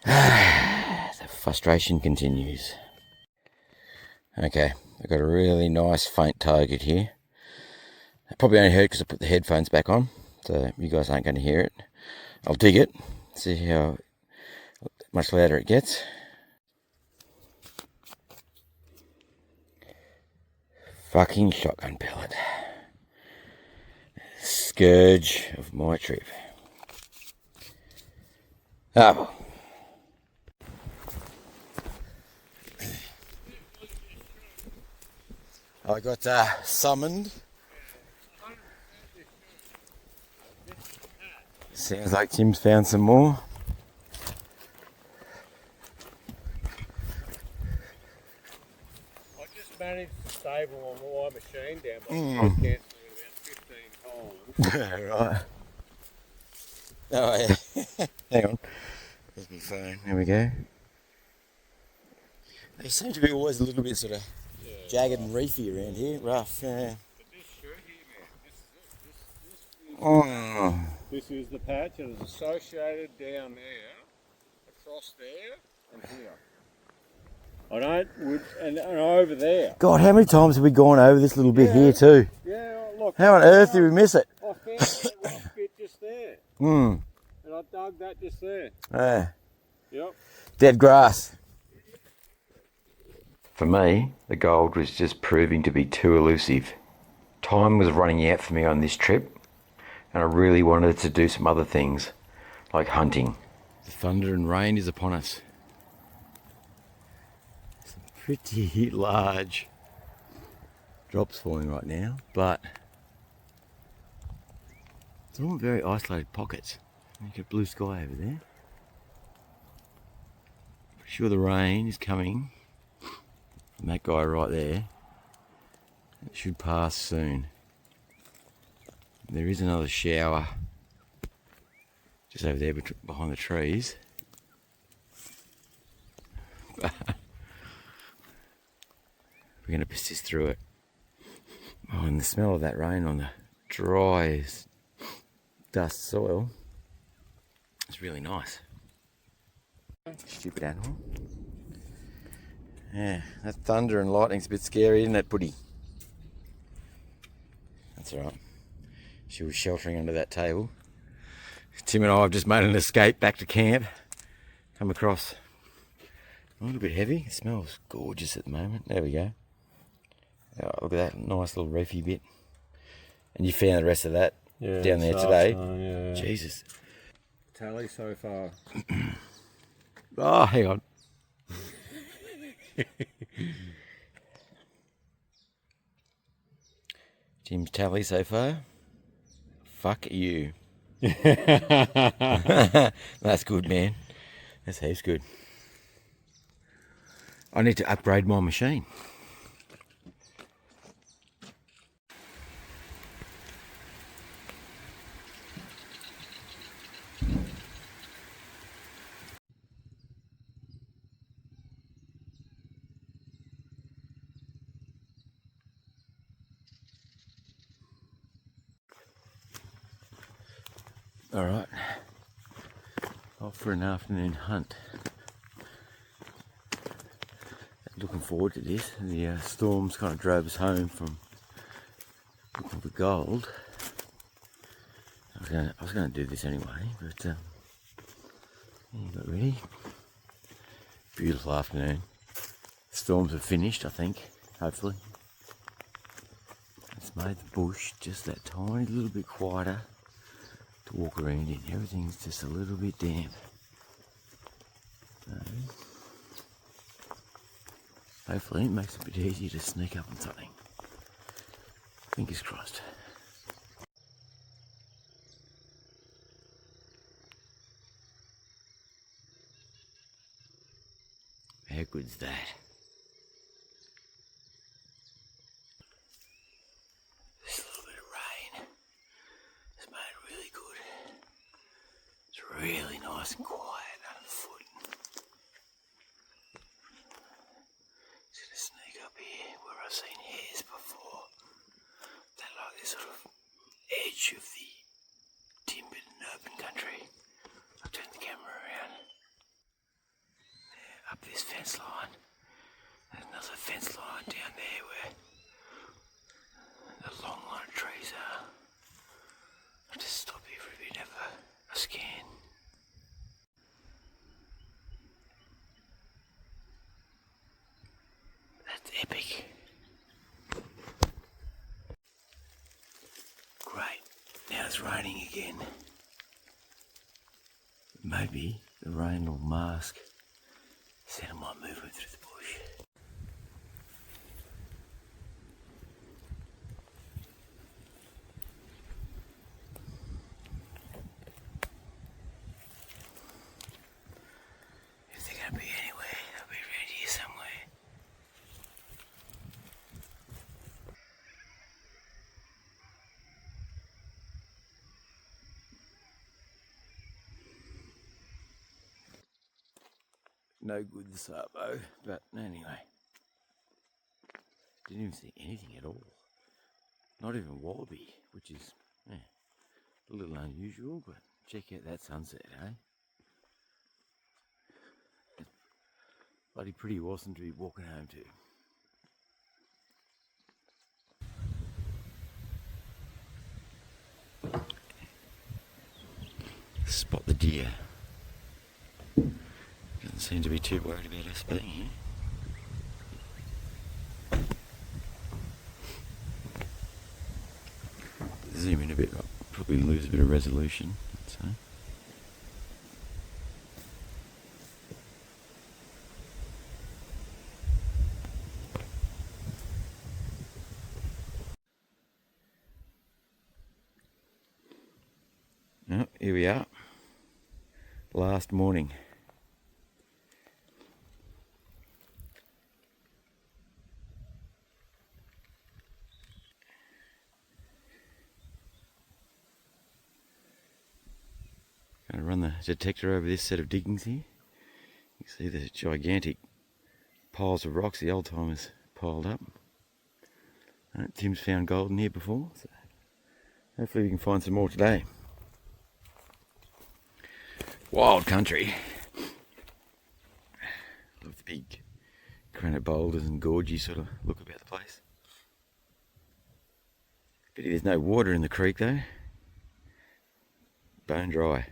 The frustration continues. Okay, I've got a really nice faint target here. I probably only heard because I put the headphones back on, so you guys aren't going to hear it. I'll dig it, see how much louder it gets. Fucking shotgun pellet. Scourge of my trip. Ah, well. I got summoned. Sounds like Tim's found some more. I just managed to stable on my machine down by cancelling about 15 times. Right. Oh yeah. Hang on. There's my phone. There we go. They seem to be always a little bit sort of jagged and reefy around here. Rough. But this shirt here, man, this is the patch and it's associated down there, across there, and here. And over there. God, how many times have we gone over this little bit here too? Yeah, look. How on earth did we miss it? I found that rock bit just there. Hmm. And I dug that just there. Yeah. Yep. Dead grass. For me, the gold was just proving to be too elusive. Time was running out for me on this trip, and I really wanted to do some other things, like hunting. The thunder and rain is upon us. Some pretty large drops falling right now, but they're all very isolated pockets. You get blue sky over there. Pretty sure the rain is coming from that guy right there. It should pass soon. There is another shower just over there behind the trees. We're going to persist through it. Oh, and the smell of that rain on the dry dust soil is really nice. Stupid animal. Yeah, that thunder and lightning's a bit scary, isn't it, Buddy? That's alright. She was sheltering under that table. Tim and I have just made an escape back to camp. Come across a little bit heavy. It smells gorgeous at the moment. There we go. Oh, look at that nice little reefy bit. And you found the rest of that down there today. Yeah. Jesus. Tally so far. Oh, hang on. Jim's tally so far. Fuck you. That's good, man. That's heaps good. I need to upgrade my machine. Alright, off for an afternoon hunt. Looking forward to this. The storms kind of drove us home from looking for gold. I was going to do this anyway, but yeah, got ready. Beautiful afternoon. Storms have finished, I think, hopefully. It's made the bush just that tiny little bit quieter to walk around in. Everything's just a little bit damp. So, hopefully it makes it a bit easier to sneak up on something. Fingers crossed. How good's that? This little bit of rain has made it really good. It's really nice and quiet underfoot. Just gonna sneak up here where I've seen hares before. They're like this sort of edge of the timbered and open country. I'll turn the camera around. Up this fence line. There's another fence line down there where the long line of trees are. I'll just stop here for a bit and have a scan. That's epic. Great. Now it's raining again. Maybe the rain will mask some of my movement through the bush. If they're going to be anywhere, they'll be around here somewhere. No good this arbo, but anyway. Didn't even see anything at all. Not even wallaby, which is a little unusual, but check out that sunset, eh? It's bloody pretty awesome to be walking home to. Spot the deer. Doesn't seem to be too worried about us being here. Zoom in a bit, I'll probably lose a bit of resolution. So. Oh, here we are. Last morning. Going to run the detector over this set of diggings here. You can see the gigantic piles of rocks the old timers piled up. Tim's found gold in here before, so hopefully we can find some more today. Wild country. Love the big granite boulders and gorgy sort of look about the place. Pity there's no water in the creek though. Bone dry.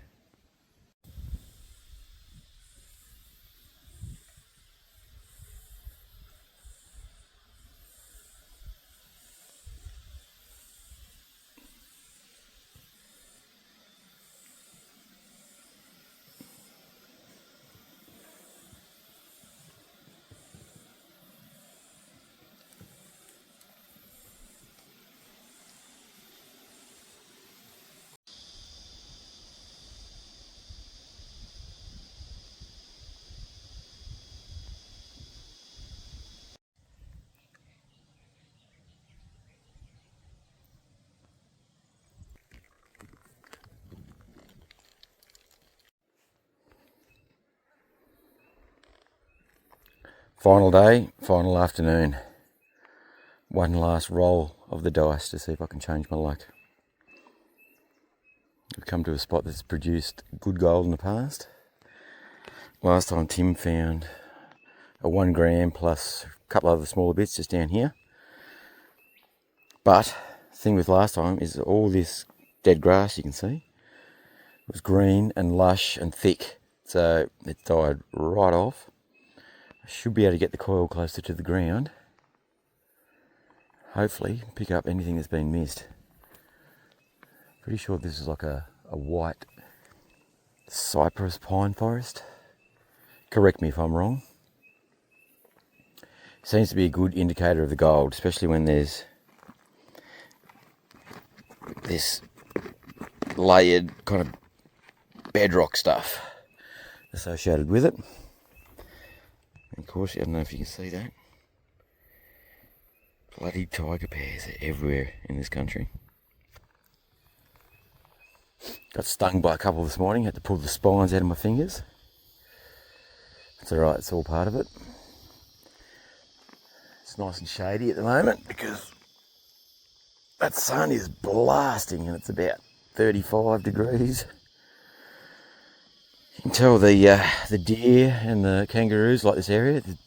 Final day, final afternoon. One last roll of the dice to see if I can change my luck. We've come to a spot that's produced good gold in the past. Last time Tim found a 1 gram plus a couple of other smaller bits just down here. But the thing with last time is all this dead grass you can see was green and lush and thick, so it died right off. I should be able to get the coil closer to the ground, hopefully pick up anything that's been missed. Pretty sure this is like a white cypress pine forest. Correct me if I'm wrong. Seems to be a good indicator of the gold, especially when there's this layered kind of bedrock stuff associated with it. And of course, I don't know if you can see that. Bloody tiger bears are everywhere in this country. Got stung by a couple this morning, had to pull the spines out of my fingers. It's alright, it's all part of it. It's nice and shady at the moment because that sun is blasting and it's about 35 degrees. You can tell the deer and the kangaroos like this area. There's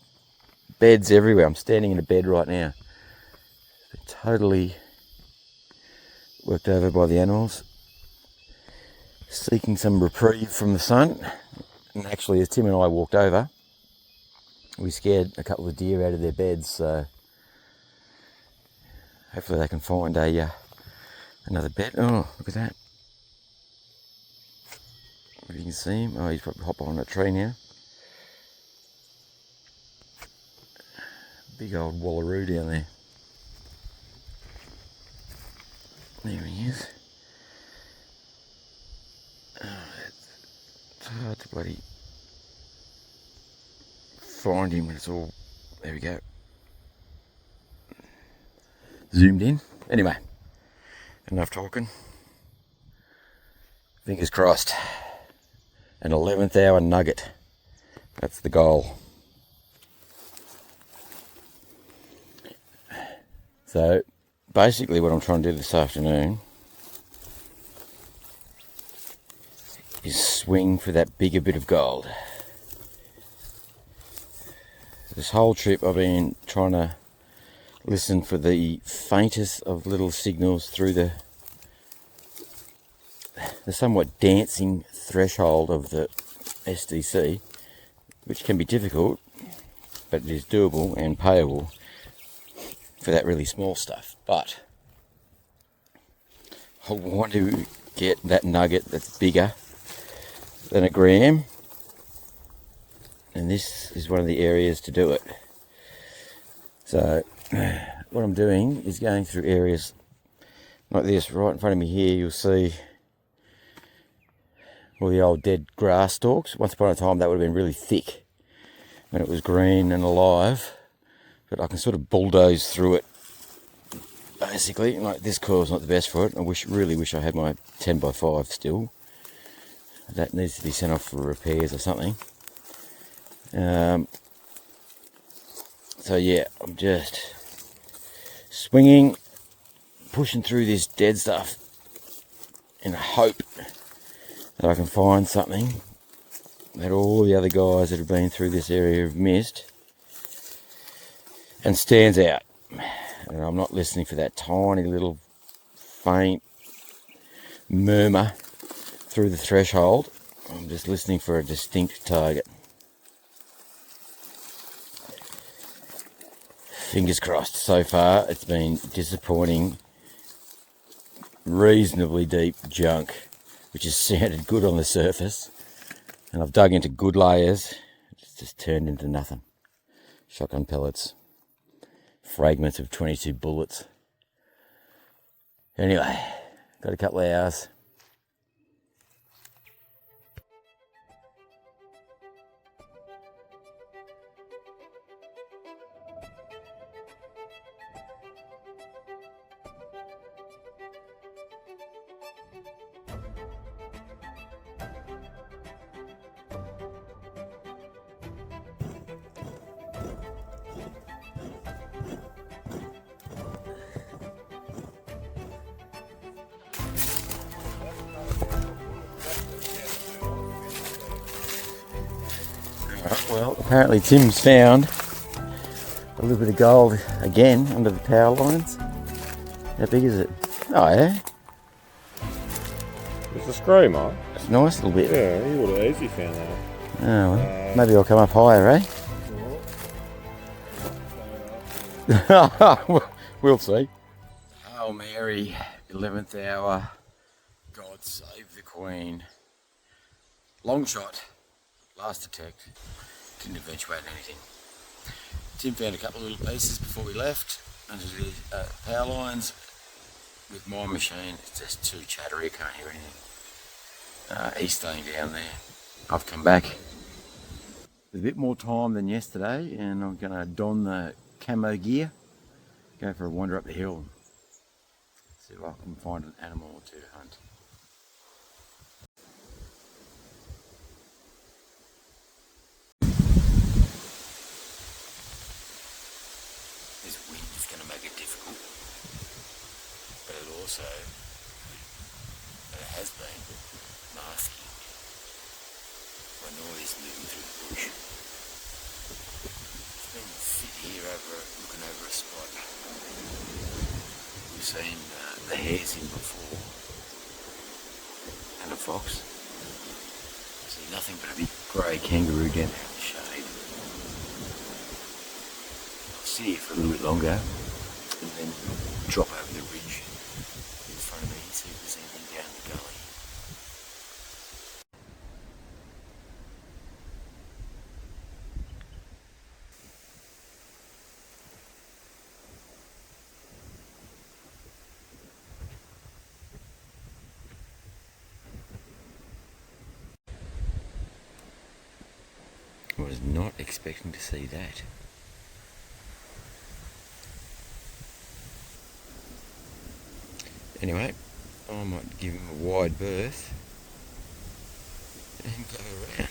beds everywhere. I'm standing in a bed right now. They're totally worked over by the animals, seeking some reprieve from the sun. And actually, as Tim and I walked over, we scared a couple of deer out of their beds, so hopefully they can find another bed. Oh, look at that. If you can see him. Oh, he's probably hopped on a tree now. Big old wallaroo down there. There he is. Oh, it's hard to bloody find him when it's all... There we go. Zoomed in. Anyway, enough talking. Fingers crossed. An 11th hour nugget. That's the goal. So basically what I'm trying to do this afternoon is swing for that bigger bit of gold. This whole trip I've been trying to listen for the faintest of little signals through the somewhat dancing threshold of the SDC, which can be difficult, but it is doable and payable for that really small stuff. But I want to get that nugget that's bigger than a gram, and this is one of the areas to do it. So what I'm doing is going through areas like this. Right in front of me here you'll see all the old dead grass stalks. Once upon a time that would have been really thick when it was green and alive, but I can sort of bulldoze through it basically. Like, this coil's not the best for it. I really wish I had my 10x5 still. That needs to be sent off for repairs or something. So yeah, I'm just swinging, pushing through this dead stuff in hope that I can find something that all the other guys that have been through this area have missed and stands out. And I'm not listening for that tiny little faint murmur through the threshold. I'm just listening for a distinct target. Fingers crossed. So far it's been disappointing, reasonably deep junk, which has sounded good on the surface, and I've dug into good layers. It's just turned into nothing. Shotgun pellets, fragments of 22 bullets. Anyway, got a couple of hours. Apparently Tim's found a little bit of gold again under the power lines. How big is it? Oh yeah, It's a screw, mate. it's a nice little bit. Yeah, you would have easily found that. Oh well, maybe I'll come up higher, eh? We'll see. Hail Mary, 11th hour, God save the Queen. Long shot, last detect, didn't eventuate in anything. Tim found a couple of little pieces before we left under the power lines. With my machine, it's just too chattery, I can't hear anything. He's staying down there. I've come back. There's a bit more time than yesterday, and I'm going to don the camo gear, go for a wander up the hill, see if I can find an animal or two to hunt. This wind is going to make it difficult, but it also, it has been masking my noise moving through the bush. It's been sit here looking over a spot. We've seen the hares in before, and a fox. See nothing but a big grey kangaroo down there in the shade. I'll sit here for a little bit longer and then drop over the ridge in front of me and see if there's anything down the gully. I was not expecting to see that. Anyway, I might give him a wide berth and go around.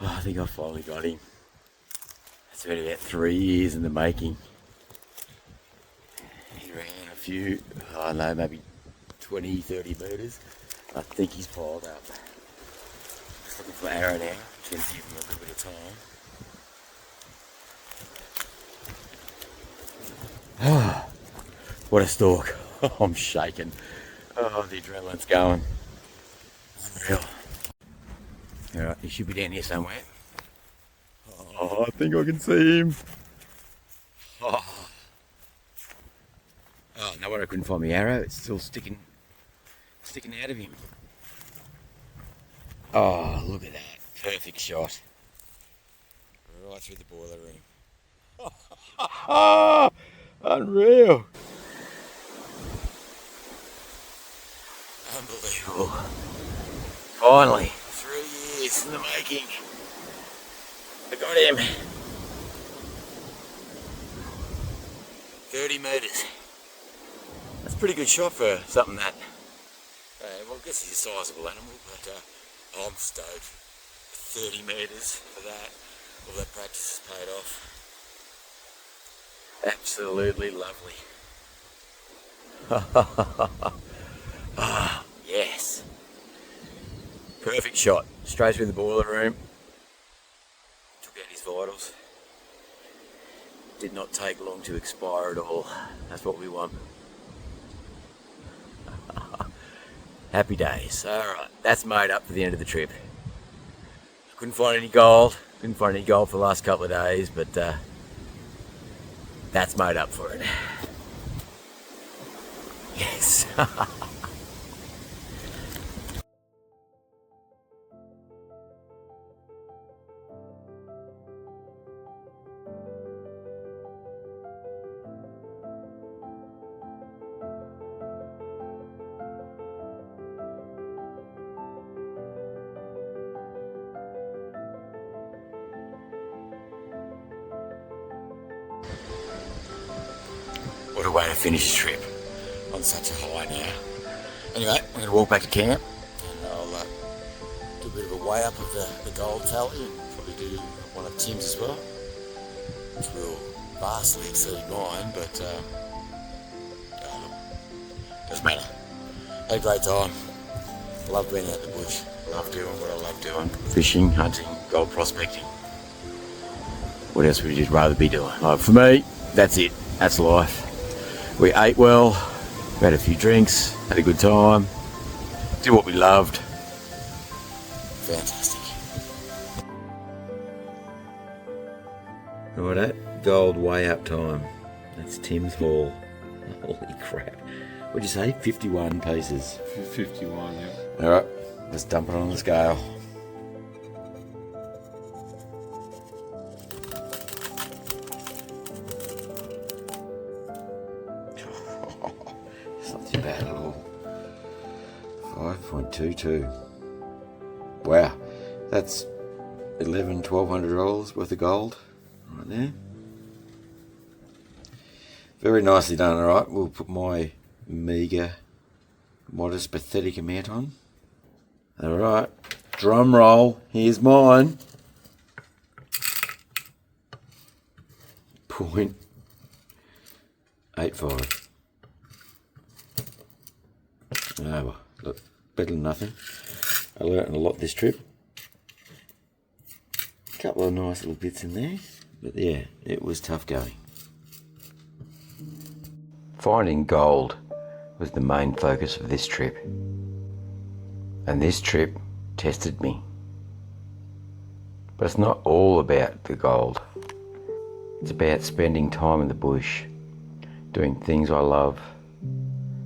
I think I finally got him. It's been about 3 years in the making. He ran a few, I don't know, maybe 20, 30 metres. I think he's piled up. Just looking for arrow now, trying to give him a little bit of time. What a stalk. I'm shaking. Oh, the adrenaline's going. Unreal. Alright, he should be down here somewhere. Oh, I think I can see him. Oh, no wonder I couldn't find my arrow. It's still sticking out of him. Oh, look at that. Perfect shot. Right through the boiler room. Oh, unreal. Unbelievable. Finally, 3 years in the making. I got him. 30 metres. That's a pretty good shot for something that, well, I guess he's a sizable animal, but I'm stoked. 30 metres for that. All that practice has paid off. Absolutely lovely. Ah, yes. Perfect shot. Straight through the boiler room. Took out his vitals. Did not take long to expire at all. That's what we want. Happy days. Alright, that's made up for the end of the trip. Couldn't find any gold. Couldn't find any gold for the last couple of days, but that's made up for it. Yes. What a way to finish a trip on such a high now. Anyway, I'm going to walk back to camp and I'll do a bit of a weigh up of the gold tally and probably do one of Tim's as well, which will vastly exceed mine, but doesn't matter. Had a great time. Love being out in the bush. Love doing what I love doing. Fishing, hunting, gold prospecting. What else would you rather be doing? Like for me, that's it. That's life. We ate well, we had a few drinks, had a good time, did what we loved. Fantastic. Righto, gold way up time. That's Tim's haul. Holy crap. What'd you say? 51 pieces. 51, yeah. Alright, let's dump it on the scale. It's not too bad at all. 5.22. Wow, that's $1,200 worth of gold right there. Very nicely done. Alright, we'll put my meagre, modest, pathetic amount on. Alright, drum roll, here's mine. 0.85. Oh well, look, better than nothing. I learnt a lot this trip. A couple of nice little bits in there, but yeah, it was tough going. Finding gold was the main focus of this trip. And this trip tested me. But it's not all about the gold. It's about spending time in the bush, doing things I love,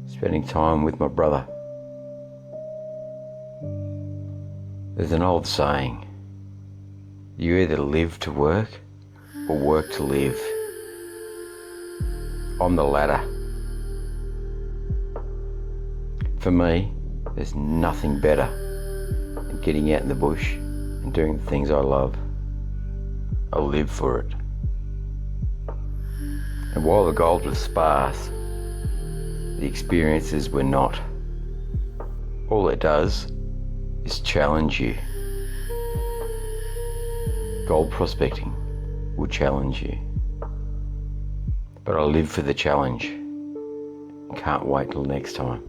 spending time with my brother. There's an old saying, you either live to work or work to live. I'm the latter. For me, there's nothing better than getting out in the bush and doing the things I love. I live for it. And while the gold was sparse, the experiences were not. All it does is challenge you. Gold prospecting will challenge you. But I live for the challenge. Can't wait till next time.